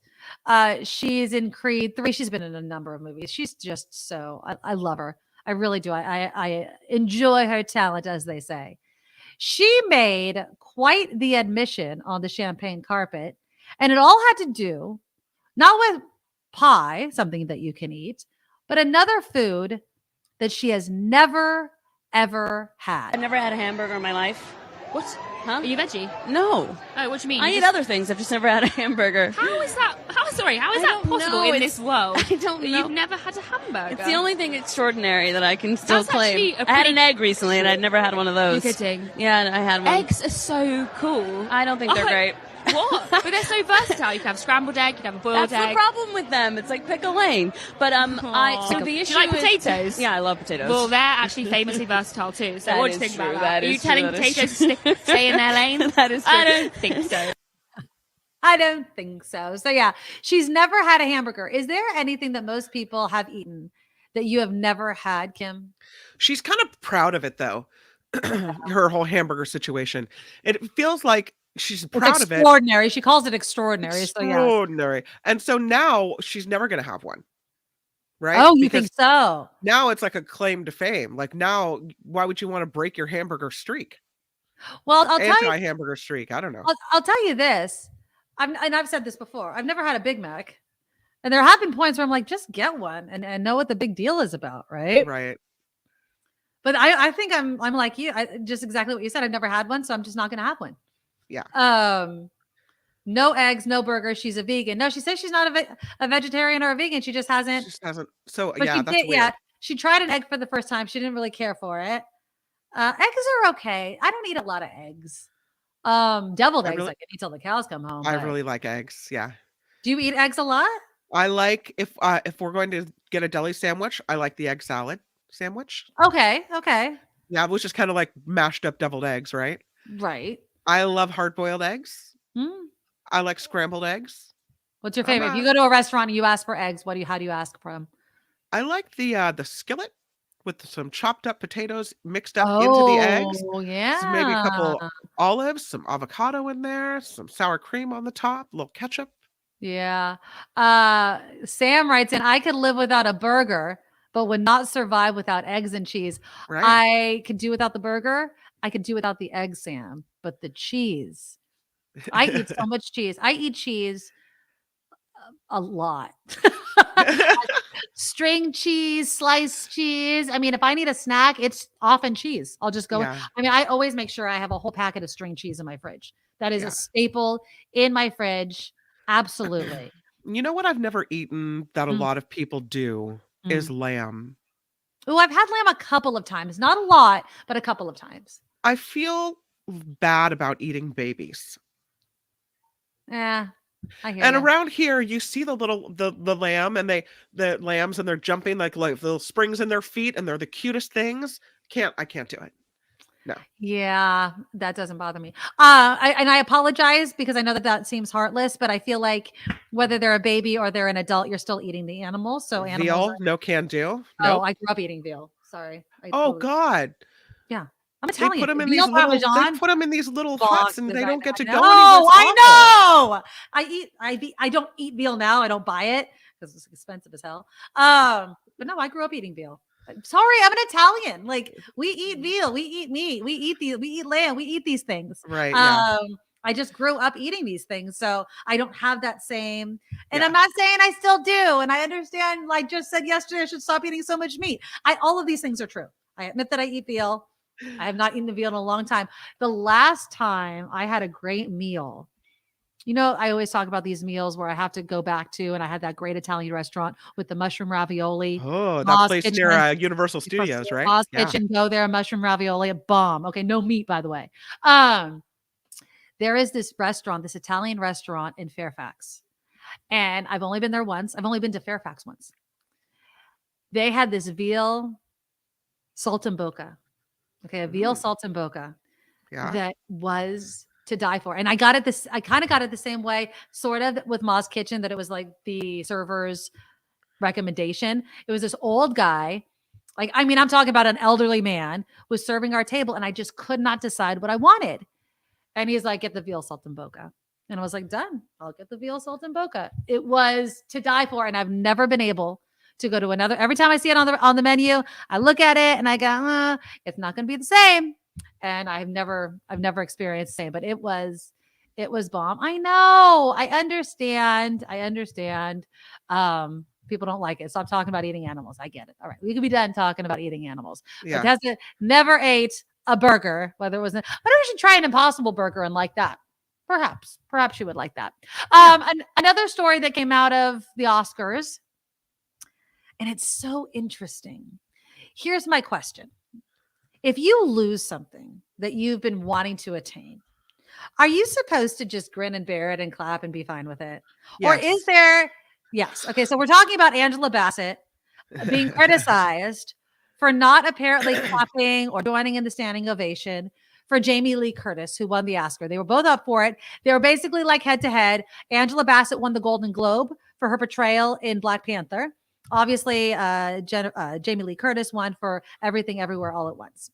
She's in Creed 3. She's been in a number of movies. She's just so, I love her. I really do. I enjoy her talent, as they say. She made quite the admission on the champagne carpet, and it all had to do not with pie, something that you can eat, but another food that she has never, ever had. I've never had a hamburger in my life. What? Huh? Are you veggie? No. Oh, what do you mean? I You eat just- other things. I've just never had a hamburger. How is that? How is I that don't possible know. in It's- this world? I don't know. You've never had a hamburger. It's the only thing extraordinary that I can still That's actually claim. a I had pretty- an egg recently, and I'd never had one of those. You're kidding. Yeah, I had one. Eggs are so cool. I don't think they're great. What? But they're so versatile. You can have scrambled egg, you can have a boiled That's egg. the problem with them. It's like pickle lane. But so the issue Do you like is- potatoes? Yeah, I love potatoes. Well, they're actually famously versatile too. So That what do you is think true. about That that? Are you is true. telling That is potatoes to stay in their lane? That is true. I don't think so. I don't think so. So yeah, she's never had a hamburger. Is there anything that most people have eaten that you have never had, Kim? She's kind of proud of it though. Her whole hamburger situation. It feels like she's proud It's of it. extraordinary. She calls it extraordinary. So yeah. Extraordinary. And so now she's never going to have one. Right? Oh, you Because think so? now it's like a claim to fame. Like now, why would you want to break your hamburger streak? Well, I'll tell you. Anti-hamburger streak. I don't know. I'll tell you this. I've said this before. I've never had a Big Mac, and there have been points where I'm like, just get one and know what the big deal is about, right? Right. But I think I'm like you. Just exactly what you said. I've never had one, so I'm just not going to have one. Yeah. No eggs, no burgers. She's a vegan. No, she says she's not a vegetarian or a vegan. She just hasn't. So But yeah, she that's did, weird. yeah. She tried an egg for the first time. She didn't really care for it. Eggs are okay. I don't eat a lot of eggs. Deviled eggs I can eat till the cows come home. I but- really like eggs. Yeah. Do you eat eggs a lot? I like if we're going to get a deli sandwich, I like the egg salad sandwich. Okay. Yeah, which is kind of like mashed up deviled eggs, right? Right. I love hard boiled eggs. Mm. I like scrambled eggs. What's your favorite? If you go to a restaurant and you ask for eggs, how do you ask for them? I like the skillet with some chopped up potatoes mixed up into the eggs. Oh, yeah. So maybe a couple olives, some avocado in there, some sour cream on the top, a little ketchup. Yeah. Sam writes in, I could live without a burger, but would not survive without eggs and cheese. Right. I could do without the burger. I could do without the egg, Sam, but the cheese. I eat so much cheese. I eat cheese a lot. String cheese, sliced cheese. I mean, if I need a snack, it's often cheese. I'll just go. Yeah. I mean, I always make sure I have a whole packet of string cheese in my fridge. That is Yeah. a staple in my fridge. Absolutely. You know what I've never eaten that a Mm. lot of people do is lamb. Oh, I've had lamb a couple of times. Not a lot, but a couple of times. I feel bad about eating babies. Yeah, I hear And ya. around here, you see the lamb and the lambs and they're jumping like little springs in their feet and they're the cutest things. I can't do it. No. Yeah, that doesn't bother me. I apologize because I know that seems heartless, but I feel like whether they're a baby or they're an adult, you're still eating the animal. So animals. Veal, no can do. Oh, Nope. I grew up eating veal. Sorry. Oh God. Yeah, I'm They Italian. put them in Veal these little. They Parmesan. put them in these little Boxes, huts, and they don't get to go anywhere. No, It's awful. I know. I don't eat veal now. I don't buy it because it's expensive as hell. But no, I grew up eating veal. I'm sorry, I'm an Italian. Like we eat veal, we eat meat, we eat lamb, we eat these things. Right. Yeah. I just grew up eating these things, so I don't have that same. And I'm not saying I still do. And I understand. Like just said yesterday, I should stop eating so much meat. All of these things are true. I admit that I eat veal. I have not eaten the veal in a long time. The last time I had a great meal, you know, I always talk about these meals where I have to go back to, and I had that great Italian restaurant with the mushroom ravioli. Oh, that Moss place Kitchen. near Universal Studios, right? Moss Yeah. Kitchen, go there, mushroom ravioli, a bomb. Okay, no meat, by the way. There is this restaurant, this Italian restaurant in Fairfax. And I've only been there once. I've only been to Fairfax once. They had this veal saltimbocca. Okay, a veal saltimbocca Yeah. that was to die for. And I kind of got it the same way, sort of with Moss Kitchen, that it was like the server's recommendation. It was this old guy. Like, I mean, I'm talking about an elderly man was serving our table, and I just could not decide what I wanted. And he's like, get the veal saltimbocca. And I was like, done. I'll get the veal saltimbocca. It was to die for. And I've never been able to go to another. Every time I see it on the menu, I look at it and I go, it's not going to be the same. And I've never experienced the same, but it was bomb. I know. I understand. But People don't like it. Stop talking about eating animals. I get it. All right. We could be done talking about eating animals. Yeah. But Tessa never ate a burger, whether it was, but we should try an Impossible Burger and like that. Perhaps she would like that. Another story that came out of the Oscars, and it's so interesting. Here's my question. If you lose something that you've been wanting to attain, are you supposed to just grin and bear it and clap and be fine with it? Or is there, yes. Okay. So we're talking about Angela Bassett being criticized for not apparently clapping or joining in the standing ovation for Jamie Lee Curtis, who won the Oscar. They were both up for it. They were basically like head to head. Angela Bassett won the Golden Globe for her portrayal in Black Panther. Obviously, Jamie Lee Curtis won for Everything Everywhere All at Once.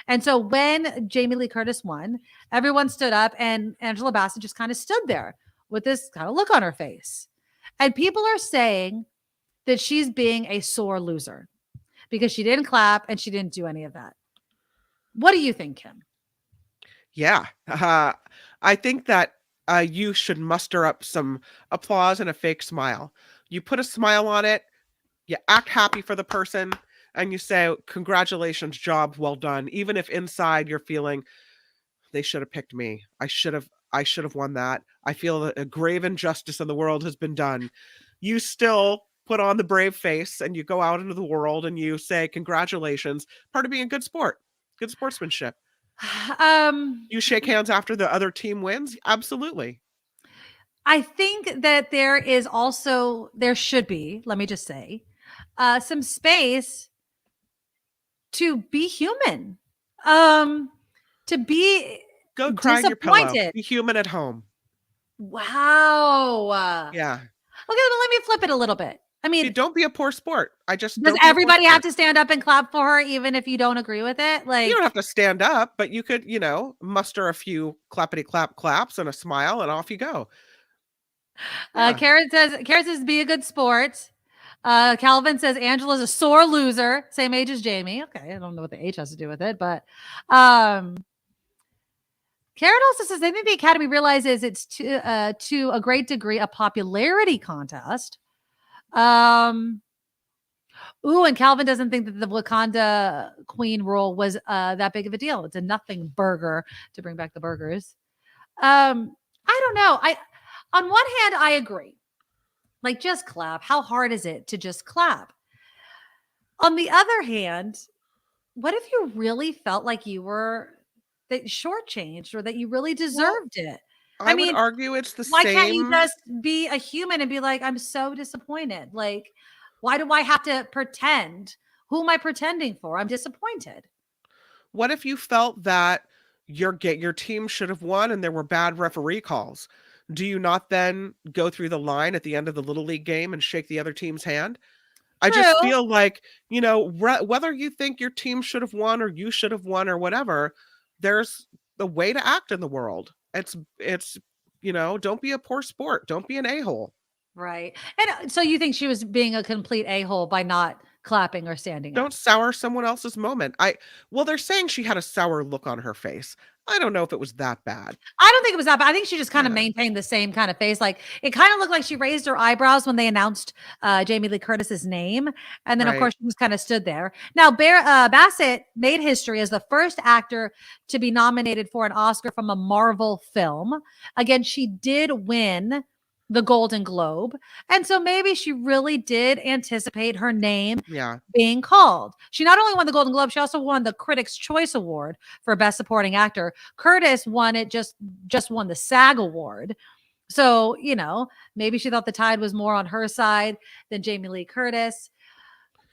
And so when Jamie Lee Curtis won, everyone stood up and Angela Bassett just kind of stood there with this kind of look on her face. And people are saying that she's being a sore loser because she didn't clap and she didn't do any of that. What do you think, Kim? Yeah. I think that you should muster up some applause and a fake smile. You put a smile on it, you act happy for the person, and you say, congratulations, job well done. Even if inside you're feeling, they should have picked me. I should have won that. I feel that a grave injustice in the world has been done. You still put on the brave face and you go out into the world and you say, congratulations. Part of being a good sport, good sportsmanship. You shake hands after the other team wins. Absolutely. I think that there should be, let me just say, some space to be human, to be go cry in your pillow. Be human at home. Wow. Yeah. Okay, well, let me flip it a little bit. I mean, don't be a poor sport. Does everybody have to stand up and clap for her, even if you don't agree with it? Like, you don't have to stand up, but you could, muster a few clappity clap claps and a smile, and off you go. Yeah. Karen says, be a good sport. Calvin says Angela's a sore loser, same age as Jamie. Okay, I don't know what the age has to do with it, but Karen also says, I think the Academy realizes it's to a great degree a popularity contest. And Calvin doesn't think that the Wakanda queen role was that big of a deal. It's a nothing burger to bring back the burgers. I don't know. On one hand, I agree. Like, just clap. How hard is it to just clap? On the other hand, what if you really felt like you were shortchanged or that you really deserved it? I mean, would argue it's the why same. Why can't you just be a human and be like, I'm so disappointed? Like, why do I have to pretend? Who am I pretending for? I'm disappointed. What if you felt that your team should have won and there were bad referee calls? Do you not then go through the line at the end of the Little League game and shake the other team's hand? True. I just feel like, whether you think your team should have won or you should have won or whatever, there's the way to act in the world. It's don't be a poor sport. Don't be an a-hole. Right. And so you think she was being a complete a-hole by not clapping or standing Don't sour someone else's moment. They're saying she had a sour look on her face. I don't know if it was that bad. I don't think it was that bad. I think she just kind of maintained the same kind of face. Like, it kind of looked like she raised her eyebrows when they announced Jamie Lee Curtis's name. And then, of course, she just kind of stood there. Now, Bassett made history as the first actor to be nominated for an Oscar from a Marvel film. Again, she did win the Golden Globe. And so maybe she really did anticipate her name being called. She not only won the Golden Globe, she also won the Critics' Choice Award for Best Supporting Actor. Curtis won it, just won the SAG Award. So, maybe she thought the tide was more on her side than Jamie Lee Curtis.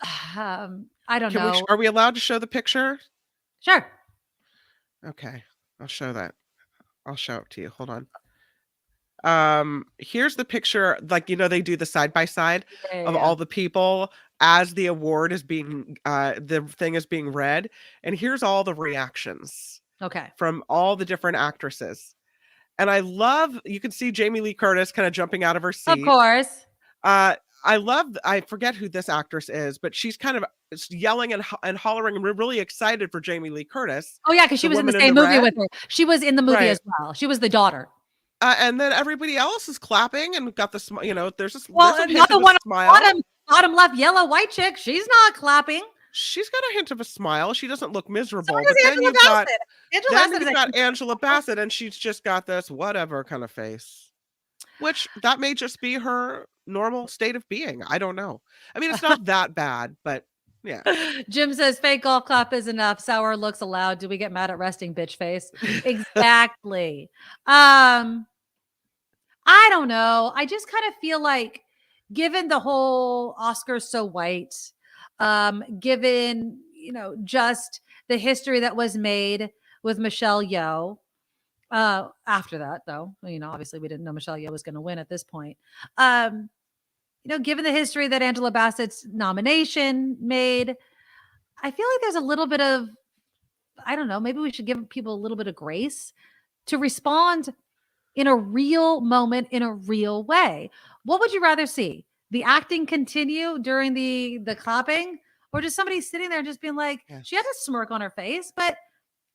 I don't know. Are we allowed to show the picture? Sure. Okay. I'll show that. I'll show it to you. Hold on. Here's the picture, like, they do the side by side of all the people as the award is being the thing is being read, and here's all the reactions from all the different actresses. And I love, you can see Jamie Lee Curtis kind of jumping out of her seat, of course. I forget who this actress is, but she's kind of yelling and hollering and really excited for Jamie Lee Curtis. Oh yeah, because she was in the same movie with her. She was in the movie as well. She was the daughter. And then everybody else is clapping and got the there's a Well, hint another of a one smile. bottom left, yellow white chick. She's not clapping. She's got a hint of a smile. She doesn't look miserable. So But then Angela you've got Angela Bassett, and she's just got this whatever kind of face, which that may just be her normal state of being. I don't know. I mean, it's not that bad, but yeah. Jim says fake golf clap is enough. Sour looks allowed. Do we get mad at resting bitch face? Exactly. I don't know. I just kind of feel like, given the whole Oscars so white, given, just the history that was made with Michelle Yeoh, after that, though, obviously we didn't know Michelle Yeoh was going to win at this point. Given the history that Angela Bassett's nomination made, I feel like there's a little bit of, I don't know, maybe we should give people a little bit of grace to respond in a real moment, in a real way. What would you rather see? The acting continue during the clapping, or just somebody sitting there just being like, she had a smirk on her face, but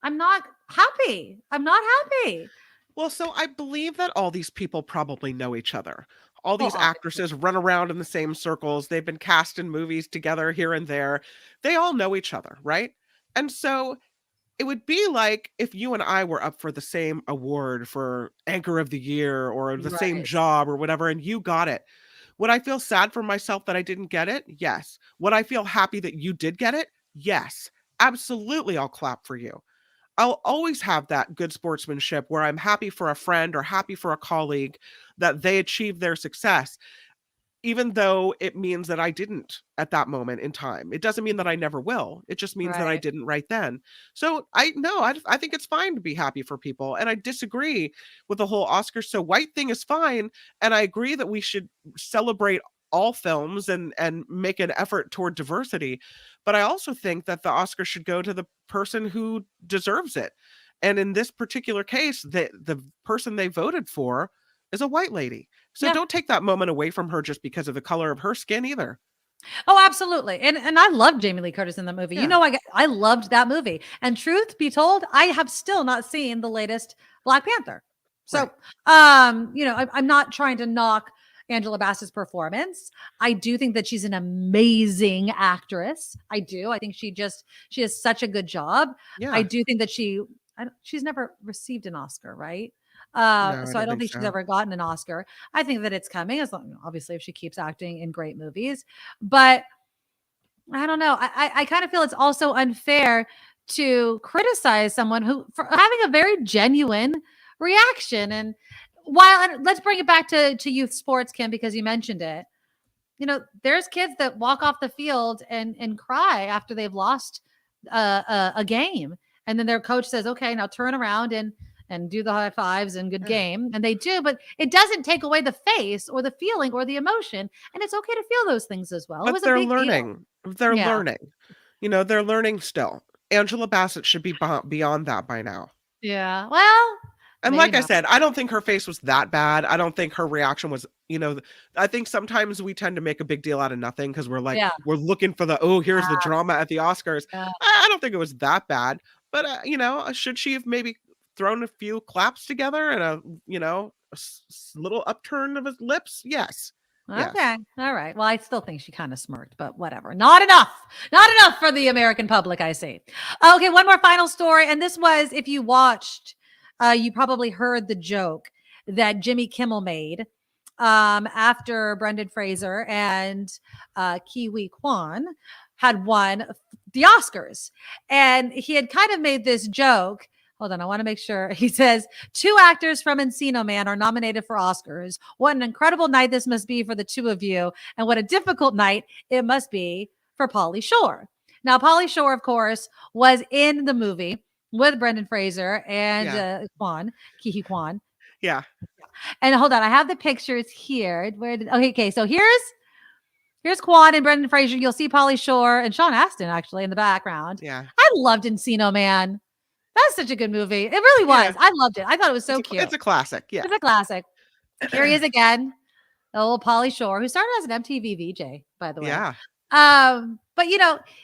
I'm not happy. I'm not happy. Well, so I believe that all these people probably know each other. All these actresses run around in the same circles. They've been cast in movies together here and there. They all know each other, right? And so it would be like if you and I were up for the same award for Anchor of the Year or the same job or whatever, and you got it. Would I feel sad for myself that I didn't get it? Yes. Would I feel happy that you did get it? Yes. Absolutely, I'll clap for you. I'll always have that good sportsmanship where I'm happy for a friend or happy for a colleague that they achieved their success, even though it means that I didn't at that moment in time. It doesn't mean that I never will. It just means that I didn't right then. So I think it's fine to be happy for people. And I disagree with the whole Oscars so white thing is fine. And I agree that we should celebrate all films and make an effort toward diversity. But I also think that the Oscar should go to the person who deserves it. And in this particular case, the person they voted for is a white lady. So don't take that moment away from her just because of the color of her skin either. Oh, absolutely. And I loved Jamie Lee Curtis in that movie. Yeah. I loved that movie. And truth be told, I have still not seen the latest Black Panther. So, I'm not trying to knock Angela Bassett's performance. I do think that she's an amazing actress. I do. I think she has such a good job. Yeah. I do think that she's never received an Oscar, right? No, So I don't think she's so. ever gotten an Oscar. I think that it's coming, as long, obviously, if she keeps acting in great movies. But I don't know. I kind of feel it's also unfair to criticize someone for having a very genuine reaction. And let's bring it back to youth sports, Kim, because you mentioned it. There's kids that walk off the field and cry after they've lost a game, and then their coach says, "Okay, now turn around and do the high fives and good game," and they do. But it doesn't take away the face or the feeling or the emotion, and it's okay to feel those things as well. But It was they're a big learning. deal. They're Yeah. learning. They're learning still. Angela Bassett should be beyond that by now. Yeah. Well. And maybe like I not. said, I don't think her face was that bad. I don't think her reaction was, I think sometimes we tend to make a big deal out of nothing because we're like, we're looking for here's the drama at the Oscars. I don't think it was that bad. But, should she have maybe thrown a few claps together and a little upturn of his lips? Yes. Okay. Yes. All right. Well, I still think she kind of smirked, but whatever. Not enough. Not enough for the American public, I see. Okay. One more final story. And this was, if you watched, you probably heard the joke that Jimmy Kimmel made after Brendan Fraser and Kiwi Kwan had won the Oscars. And he had kind of made this joke. Hold on, I want to make sure. He says, 2 actors from Encino Man are nominated for Oscars. What an incredible night this must be for the 2 of you. And what a difficult night it must be for Pauly Shore. Now, Pauly Shore, of course, was in the movie with Brendan Fraser and Kiwi Kwan. Yeah. And hold on, I have the pictures here. Okay, so here's Kwan and Brendan Fraser. You'll see Pauly Shore and Sean Astin actually in the background. Yeah. I loved Encino Man. That's such a good movie. It really was. I loved it. I thought it was so cute. It's a classic. Yeah. It's a classic. Here he is again. The old Pauly Shore, who started as an MTV VJ, by the way. Yeah. But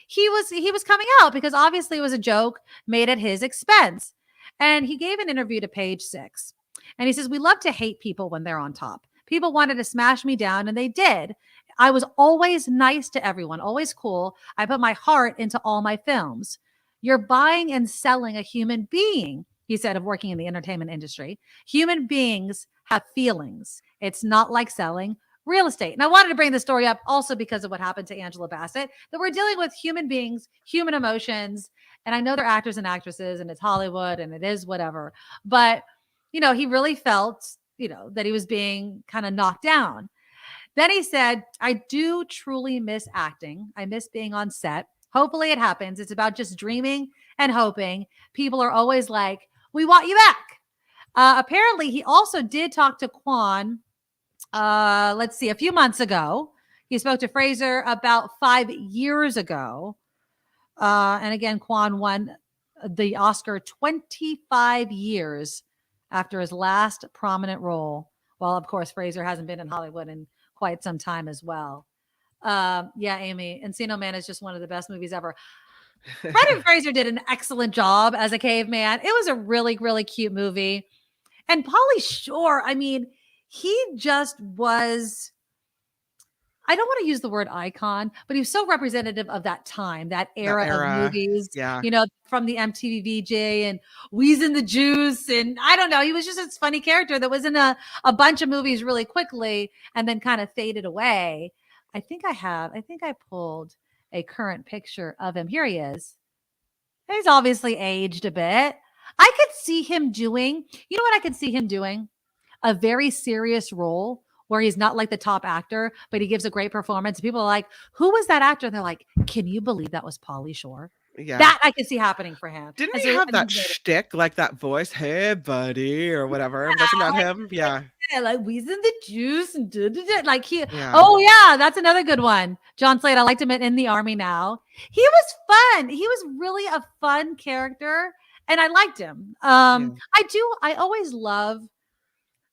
he was coming out because obviously it was a joke made at his expense. And he gave an interview to Page 6. And he says, we love to hate people when they're on top. People wanted to smash me down, and they did. I was always nice to everyone, always cool. I put my heart into all my films. You're buying and selling a human being, he said, of working in the entertainment industry. Human beings have feelings. It's not like selling real estate. And I wanted to bring this story up also because of what happened to Angela Bassett, that we're dealing with human beings, human emotions. And I know they're actors and actresses, and it's Hollywood and it is whatever. But, he really felt, that he was being kind of knocked down. Then he said, I do truly miss acting. I miss being on set. Hopefully it happens. It's about just dreaming and hoping. People are always like, we want you back. Apparently, he also did talk to Quan, a few months ago. He spoke to Fraser about 5 years ago. And again, Quan won the Oscar 25 years after his last prominent role. Well, of course, Fraser hasn't been in Hollywood in quite some time as well. Yeah, Amy, Encino Man is just one of the best movies ever. Brendan Fraser did an excellent job as a caveman. It was a really, really cute movie. And Pauly Shore, he just was, I don't want to use the word icon, but he was so representative of that time, that era of movies, from the MTV VJ and Wheezing the Juice. And I don't know, he was just this funny character that was in a bunch of movies really quickly and then kind of faded away. I think I pulled a current picture of him. Here he is. He's obviously aged a bit. I could see him doing, what I could see him doing? A very serious role where he's not like the top actor, but he gives a great performance. People are like, who was that actor? And they're like, can you believe that was Pauly Shore? Yeah. That I could see happening for him. Didn't he have that shtick, like that voice, hey, buddy, or whatever? Wasn't that him? Yeah. Yeah, like Wheezing the Juice and like he. Yeah. Oh yeah, that's another good one. John Slade. I liked him in The Army Now. He was fun. He was really a fun character, and I liked him. I always love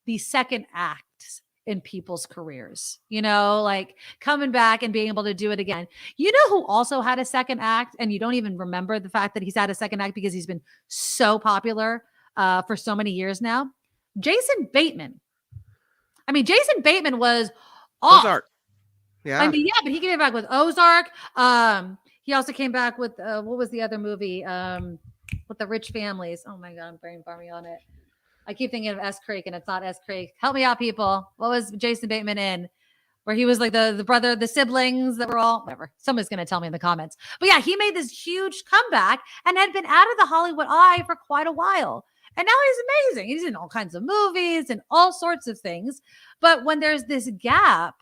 the second acts in people's careers, like coming back and being able to do it again. You know who also had a second act, and you don't even remember the fact that he's had a second act because he's been so popular for so many years now? Jason Bateman. Jason Bateman was off. Ozark. Yeah. But he came back with Ozark. He also came back with what was the other movie with the rich families? Oh my God, I'm brain farming on it. I keep thinking of S. Creek, and it's not S. Creek. Help me out, people. What was Jason Bateman in? Where he was like the brother, the siblings that were all, whatever. Somebody's going to tell me in the comments. But yeah, he made this huge comeback and had been out of the Hollywood eye for quite a while. And now he's amazing. He's in all kinds of movies and all sorts of things. But when there's this gap,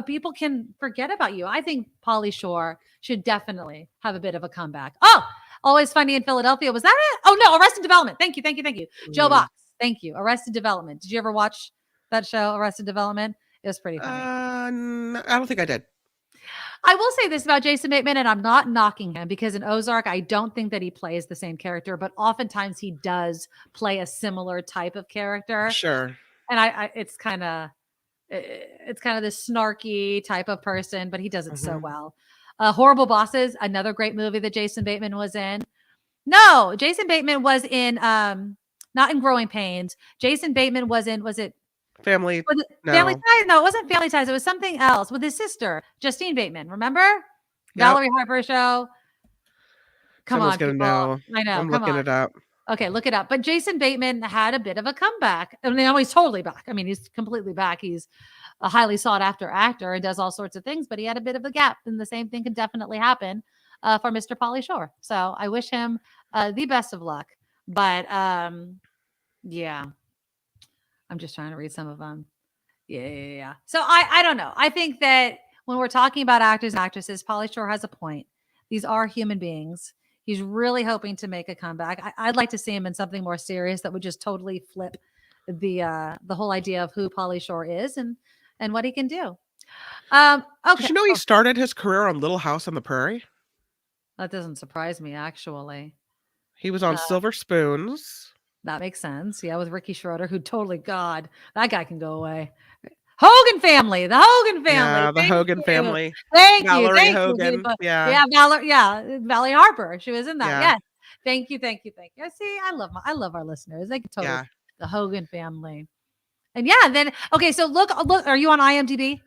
people can forget about you. I think Pauly Shore should definitely have a bit of a comeback. Oh, Always Funny in Philadelphia. Was that it? Oh, no, Arrested Development. Thank you. Joe Box. Thank you. Arrested Development. Did you ever watch that show, Arrested Development? It was pretty funny. I don't think I did. I will say this about Jason Bateman, and I'm not knocking him because in Ozark, I don't think that he plays the same character, but oftentimes he does play a similar type of character. Sure. And it's kind of this snarky type of person, but he does it so well. Horrible Bosses, another great movie that Jason Bateman was in. No, Jason Bateman was in, not in Growing Pains. Jason Bateman was in, was it Family? No. Family Ties? No, it wasn't Family Ties. It was something else with his sister, Justine Bateman. Remember? Yep. Valerie Harper show. Come Someone's on, gonna people. know. I know. I'm looking it up. Okay, look it up. But Jason Bateman had a bit of a comeback. Now he's totally back. He's completely back. He's a highly sought after actor and does all sorts of things, but he had a bit of a gap. And the same thing can definitely happen for Mr. Pauly Shore. So I wish him the best of luck. But yeah, I'm just trying to read some of them. Yeah. So I don't know. I think that when we're talking about actors and actresses, Pauly Shore has a point. These are human beings. He's really hoping to make a comeback. I'd like to see him in something more serious that would just totally flip the whole idea of who Pauly Shore is and what he can do. Okay. Did you know he started his career on Little House on the Prairie? That doesn't surprise me, actually. He was on Silver Spoons. That makes sense. Yeah, with Ricky Schroeder, who totally, God, that guy can go away. Hogan family, the Hogan family. Yeah, the Hogan family. Thank you. Valerie Hogan. Yeah, Valerie Harper. She was in that. Yeah. Thank you. I see. I love our listeners. They can totally the Hogan family. And yeah, then okay, so look, are you on IMDb?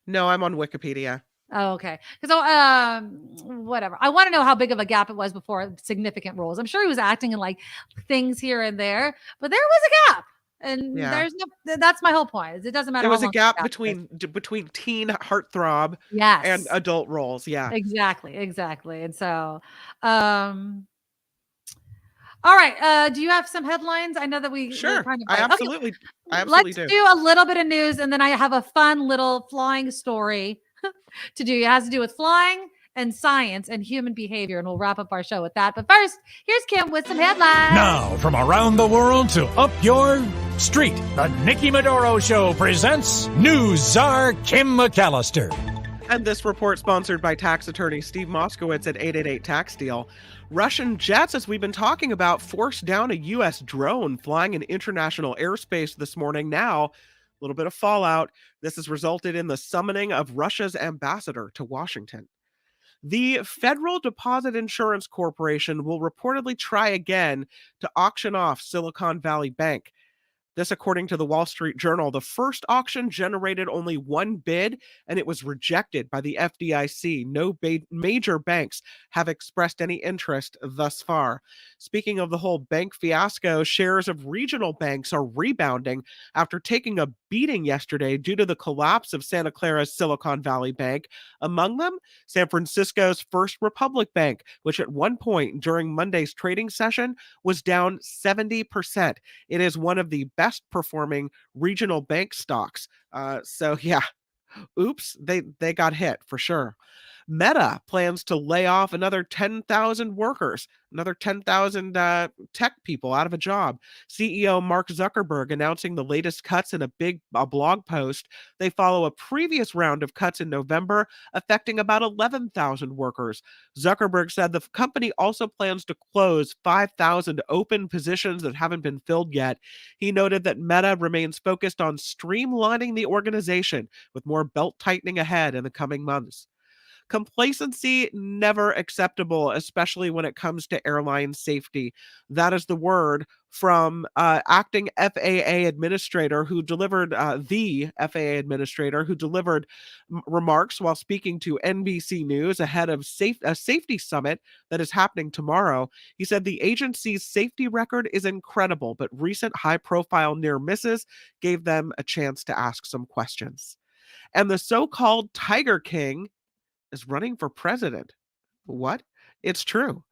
No, I'm on Wikipedia. Oh, okay. Because whatever. I want to know how big of a gap it was before significant roles. I'm sure he was acting in like things here and there, but there was a gap. And Yeah. there's no, that's my whole point. It doesn't matter. There was how a long gap the between teen heartthrob yes. and adult roles. Yeah. Exactly. And so all right. Do you have some headlines? I know that we're Sure. kind of I okay. absolutely Let's do. do a little bit of news, and then I have a fun little flying story to do. It has to do with flying and science and human behavior, and we'll wrap up our show with that. But first, here's Kim with some headlines. Now, from around the world to up your street, the Nikki Medoro Show presents News Czar Kim McAllister. And this report sponsored by tax attorney Steve Moskowitz at 888 Tax Deal. Russian jets, as we've been talking about, forced down a U.S. drone flying in international airspace this morning. Now, a little bit of fallout. This has resulted in the summoning of Russia's ambassador to Washington. The Federal Deposit Insurance Corporation will reportedly try again to auction off Silicon Valley Bank. This, according to the Wall Street Journal, the first auction generated only one bid, and it was rejected by the FDIC. No major banks have expressed any interest thus far. Speaking of the whole bank fiasco, shares of regional banks are rebounding after taking a beating yesterday due to the collapse of Santa Clara's Silicon Valley Bank. Among them, San Francisco's First Republic Bank, which at one point during Monday's trading session was down 70%. It is one of the best performing regional bank stocks. So yeah, oops, they got hit for sure. Meta plans to lay off another 10,000 workers, another 10,000 tech people out of a job. CEO Mark Zuckerberg announcing the latest cuts in a blog post. They follow a previous round of cuts in November, affecting about 11,000 workers. Zuckerberg said the company also plans to close 5,000 open positions that haven't been filled yet. He noted that Meta remains focused on streamlining the organization, with more belt tightening ahead in the coming months. Complacency, never acceptable, especially when it comes to airline safety. That is the word from acting FAA administrator who delivered the FAA administrator who delivered remarks while speaking to NBC News ahead of a safety summit that is happening tomorrow. He said the agency's safety record is incredible, but recent high-profile near misses gave them a chance to ask some questions. And the so-called Tiger King is running for president. What? It's true.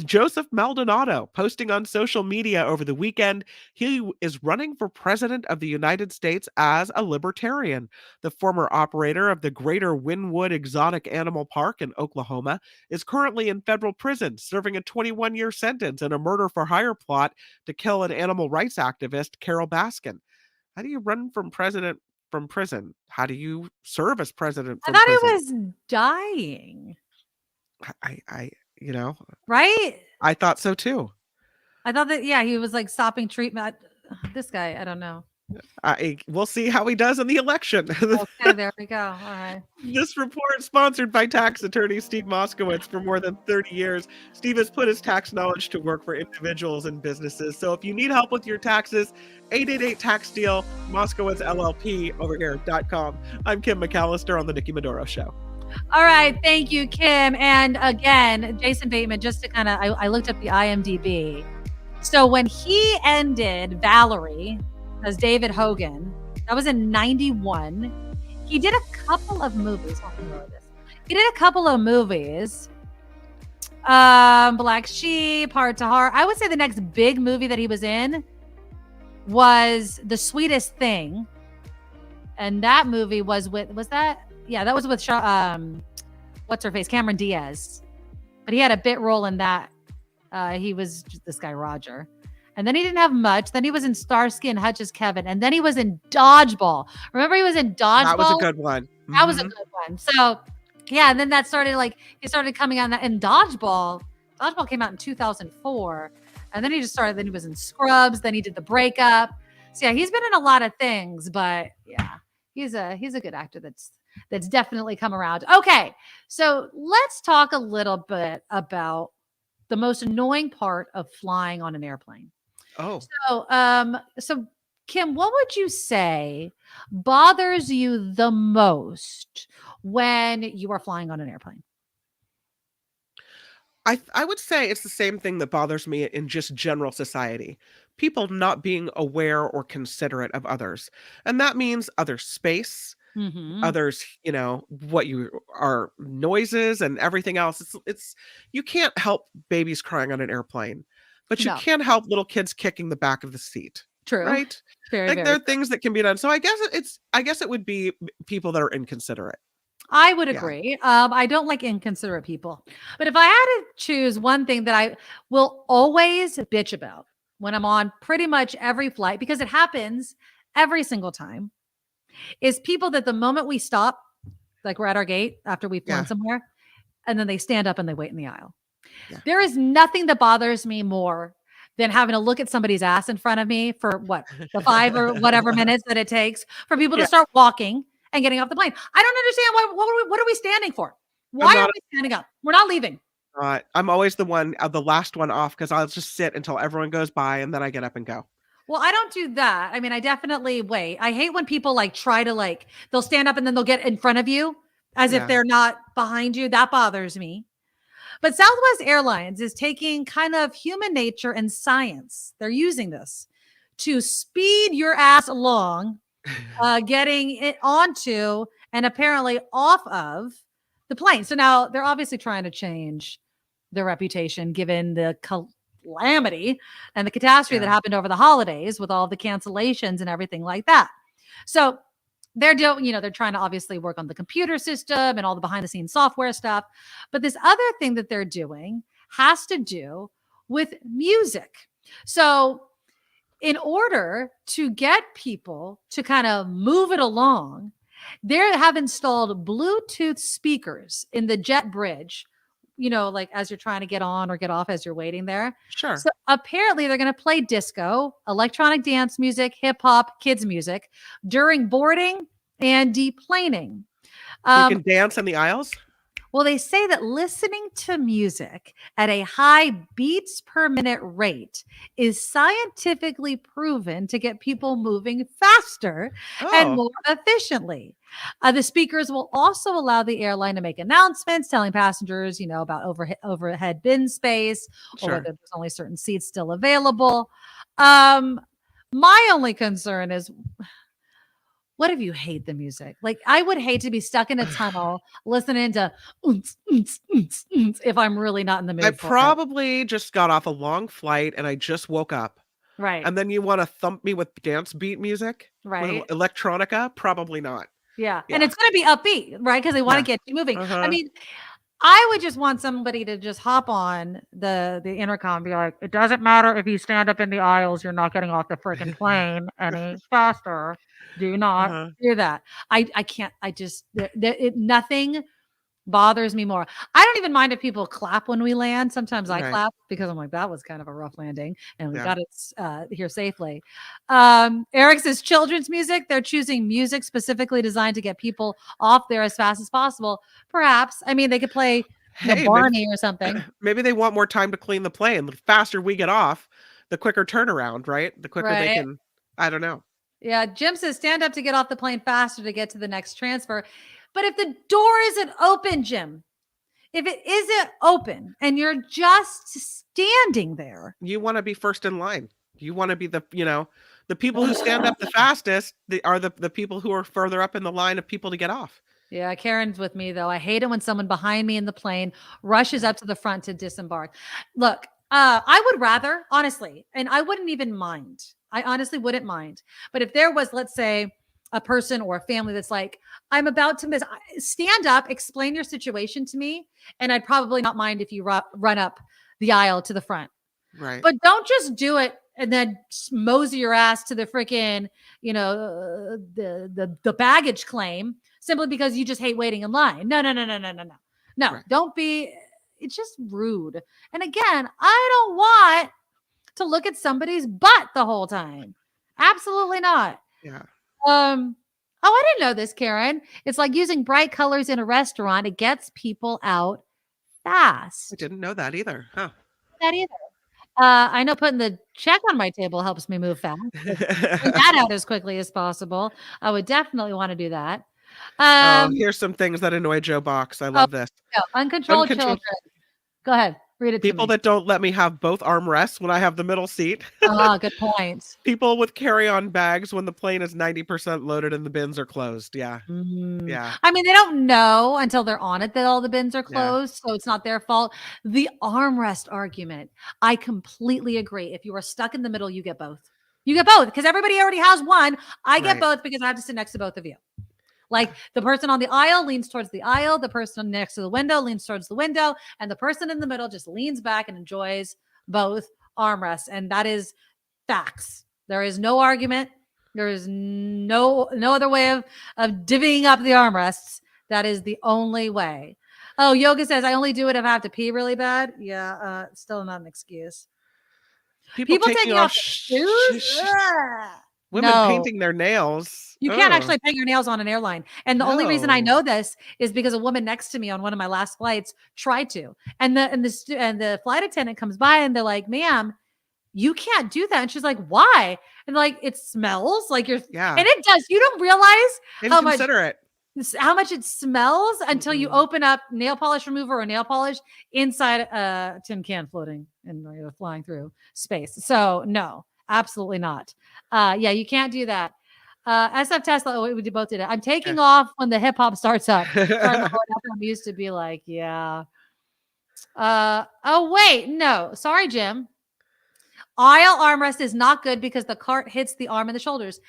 Joseph Maldonado posting on social media over the weekend, he is running for president of the United States as a libertarian. The former operator of the Greater Wynwood Exotic Animal Park in Oklahoma is currently in federal prison, serving a 21-year sentence in a murder-for-hire plot to kill an animal rights activist, Carol Baskin. How do you run from president from prison? How do you serve as president from prison? I thought he was dying. I right? I thought so too. I thought that, yeah, he was like stopping treatment. This guy, I don't know. We'll see how he does in the election. Okay, there we go. All right. This report sponsored by tax attorney Steve Moskowitz. For more than 30 years, Steve has put his tax knowledge to work for individuals and businesses. So if you need help with your taxes, 888 Tax Deal, Moskowitz LLP over here.com. I'm Kim McAllister on the Nikki Medoro Show. All right. Thank you, Kim. And again, Jason Bateman, just to kind of, I looked up the IMDb. So when he ended Valerie as David Hogan, that was in 91. He did a couple of movies. He did a couple of movies. Black Sheep, Heart to Heart. I would say the next big movie that he was in was The Sweetest Thing. And that movie was with, that was with what's her face? Cameron Diaz. But he had a bit role in that. He was just this guy, Roger. And then he didn't have much. Then he was in Starsky and Hutch's Kevin. And then he was in Dodgeball. Remember he was in Dodgeball? That was a good one. Mm-hmm. That was a good one. So, yeah. And then that started he started coming on that in Dodgeball. Dodgeball came out in 2004. And then he just started, then he was in Scrubs. Then he did The Breakup. So, yeah, he's been in a lot of things. But, yeah, he's a good actor that's definitely come around. Okay. So, let's talk a little bit about the most annoying part of flying on an airplane. Oh, So Kim, what would you say bothers you the most when you are flying on an airplane? I would say it's the same thing that bothers me in just general society. People not being aware or considerate of others. And that means other space, Mm-hmm. others, what you are noises and everything else. It's you can't help babies crying on an airplane, but you No, can help little kids kicking the back of the seat. true. Right? Very, Like there very are true. things that can be done. So I guess it would be people that are inconsiderate. I would Yeah. agree. I don't like inconsiderate people. But if I had to choose one thing that I will always bitch about when I'm on pretty much every flight, because it happens every single time, is people that the moment we stop, like we're at our gate after we've flown Yeah. somewhere, and then they stand up and they wait in the aisle. Yeah. There is nothing that bothers me more than having to look at somebody's ass in front of me for the 5 or whatever minutes that it takes for people Yeah. to start walking and getting off the plane. I don't understand what are we standing for? Why are we standing up? We're not leaving. I'm always the last one off because I'll just sit until everyone goes by and then I get up and go. Well, I don't do that. I mean, I definitely wait. I hate when people try to they'll stand up and then they'll get in front of you as if Yeah. they're not behind you. That bothers me. But Southwest Airlines is taking kind of human nature and science. They're using this to speed your ass along, getting it onto and apparently off of the plane. So now they're obviously trying to change their reputation given the calamity and the catastrophe that Yeah. happened over the holidays with all the cancellations and everything like that. So they're doing, they're trying to obviously work on the computer system and all the behind the scenes software stuff. But this other thing that they're doing has to do with music. So in order to get people to kind of move it along, they have installed Bluetooth speakers in the jet bridge, as you're trying to get on or get off as you're waiting there. Sure. So apparently they're going to play disco, electronic dance music, hip hop, kids music during boarding and deplaning. You can dance in the aisles? Well, they say that listening to music at a high beats per minute rate is scientifically proven to get people moving faster and Oh. more efficiently. The speakers will also allow the airline to make announcements telling passengers, about overhead bin space or Sure. whether there's only certain seats still available. My only concern is, what if you hate the music? I would hate to be stuck in a tunnel listening to if I'm really not in the mood I for it. probably just got off a long flight and I just woke up. Right. And then you want to thump me with dance beat music? Right. With electronica? Probably not. Yeah. Yeah. And it's going to be upbeat, right? Because they want to Yeah. get you moving. I Uh-huh. mean, I would just want somebody to just hop on the intercom and be like, it doesn't matter if you stand up in the aisles, you're not getting off the freaking plane any faster. Do not Uh-huh. do that. I can't. I just nothing bothers me more. I don't even mind if people clap when we land. Sometimes I Right. clap because I'm like, that was kind of a rough landing and we Yeah. got it here safely. Eric says children's music. They're choosing music specifically designed to get people off there as fast as possible. Perhaps. I mean, they could play Hey, Barney or something. maybe they want more time to clean the plane. The faster we get off, the quicker turnaround, right? The quicker they Right. can, I don't know. Yeah, Jim says stand up to get off the plane faster to get to the next transfer. But if the door isn't open, Jim, if it isn't open and you're just standing there, You want to be first in line. You want to be the people who stand up the fastest are the people who are further up in the line of people to get off. yeah, Karen's with me though. I hate it when someone behind me in the plane rushes up to the front to disembark. Look, I would rather, honestly, and I wouldn't even mind. I honestly wouldn't mind. But if there was, let's say, a person or a family that's like, I'm about to miss, stand up, explain your situation to me, and I'd probably not mind if you run up the aisle to the front. Right. But don't just do it and then mosey your ass to the freaking, the baggage claim simply because you just hate waiting in line. No. Right. Don't be. It's just rude. And again, I don't want to look at somebody's butt the whole time. Absolutely not. Yeah. Oh, I didn't know this, Karen. It's like using bright colors in a restaurant. It gets people out fast. I didn't know that either. Huh. That either. I know putting the check on my table helps me move fast. Bring that out as quickly as possible. I would definitely want to do that. Here's some things that annoy Joe Box. I Oh, love this. uncontrolled children. Go ahead. Read it to People me. that don't let me have both armrests when I have the middle seat. Good point. People with carry-on bags when the plane is 90% loaded and the bins are closed. Yeah. Yeah. I mean, they don't know until they're on it that all the bins are closed, so it's not their fault. The armrest argument, I completely agree. If you are stuck in the middle, you get both. You get both because everybody already has one. I get both because I have to sit next to both of you. Like the person on the aisle leans towards the aisle, the person next to the window leans towards the window, and the person in the middle just leans back and enjoys both armrests. And that is facts. There is no argument. There is no other way of divvying up the armrests. That is the only way. Oh, Yoga says, I only do it if I have to pee really bad. Yeah, still not an excuse. People taking off shoes? Women painting their nails. You can't actually paint your nails on an airline. And the only reason I know this is because a woman next to me on one of my last flights tried to. And the flight attendant comes by and they're like, ma'am, you can't do that. And she's like, why? And like, it smells like you're, and it does. You don't realize how much it smells until you open up nail polish remover or nail polish inside a tin can floating and flying through space. So no, absolutely not. Yeah, you can't do that. SF Tesla, we both did it. I'm taking off when the hip hop starts up. I used to be like, yeah. Oh, wait, no. Sorry, Jim. Aisle armrest is not good because the cart hits the arm and the shoulders.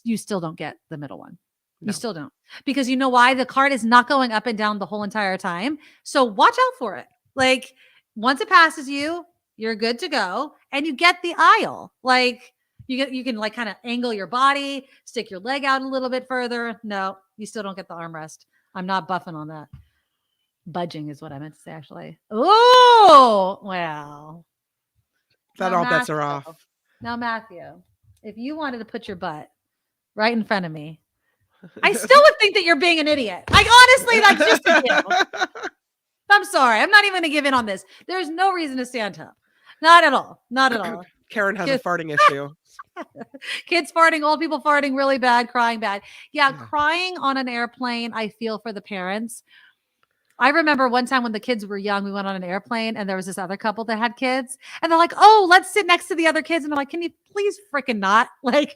You still don't get the middle one. You still don't. Because you know why? The cart is not going up and down the whole entire time. So watch out for it. Like once it passes you, you're good to go. And you get the aisle. Like you can like kind of angle your body, stick your leg out a little bit further. No, you still don't get the armrest. I'm not buffing on that. Budging is what I meant to say, actually. Oh, well. That all bets are off. Now, Matthew, if you wanted to put your butt right in front of me, I still would think that you're being an idiot. Like, honestly, that's just a deal. I'm sorry. I'm not even going to give in on this. There's no reason to stand up. Not at all. Not at all. Karen has a farting issue. Kids farting, old people farting really bad, crying bad. Yeah, crying on an airplane, I feel for the parents. I remember one time when the kids were young, we went on an airplane and there was this other couple that had kids and they're like, oh, let's sit next to the other kids. And I'm like, can you please freaking not? Like,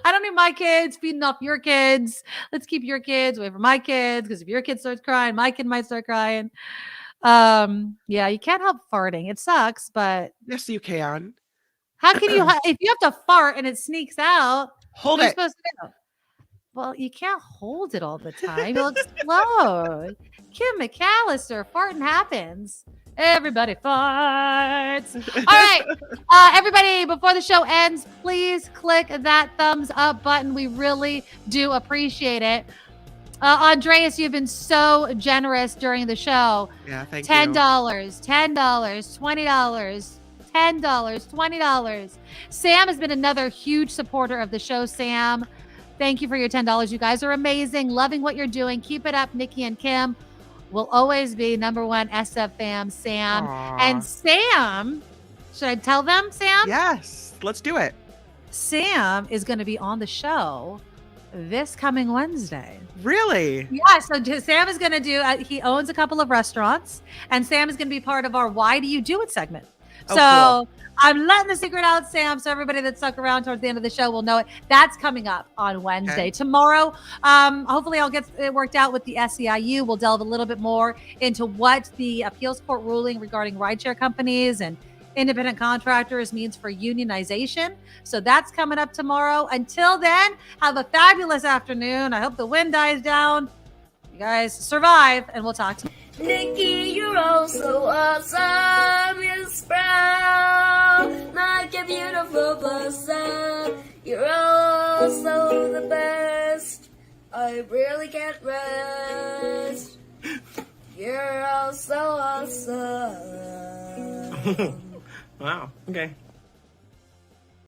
I don't need my kids feeding off your kids. Let's keep your kids away from my kids. Because if your kid starts crying, my kid might start crying. Yeah, you can't help farting. It sucks, but yes, you can. How can you, if you have to fart and it sneaks out, hold what are you it. supposed to do? Well, you can't hold it all the time. It'll explode. Kim McAllister, farting happens. Everybody farts. All right. Everybody, before the show ends, please click that thumbs up button. We really do appreciate it. Andreas, you've been so generous during the show. Yeah, thank $10, you. $10, $20, $10, $20. Sam has been another huge supporter of the show, Sam. Thank you for your $10. You guys are amazing. Loving what you're doing. Keep it up, Nikki and Kim. Will always be #1 SF fam, Sam. Aww. And Sam, should I tell them, Sam? Yes, let's do it. Sam is going to be on the show this coming Wednesday. Really? Yeah, so Sam is going to do, he owns a couple of restaurants, and Sam is going to be part of our Why Do You Do It segment. Oh, so cool. I'm letting the secret out, Sam, so everybody that stuck around towards the end of the show will know it. That's coming up on Wednesday. Okay. Tomorrow, hopefully I'll get it worked out with the SEIU. We'll delve a little bit more into what the appeals court ruling regarding rideshare companies and independent contractors means for unionization. So that's coming up tomorrow. Until then, have a fabulous afternoon. I hope the wind dies down. You guys survive, and we'll talk to you. Nikki, you're all so awesome. You're proud, like a beautiful blossom. You're also the best. I really can't rest. You're all so awesome. Wow. Okay.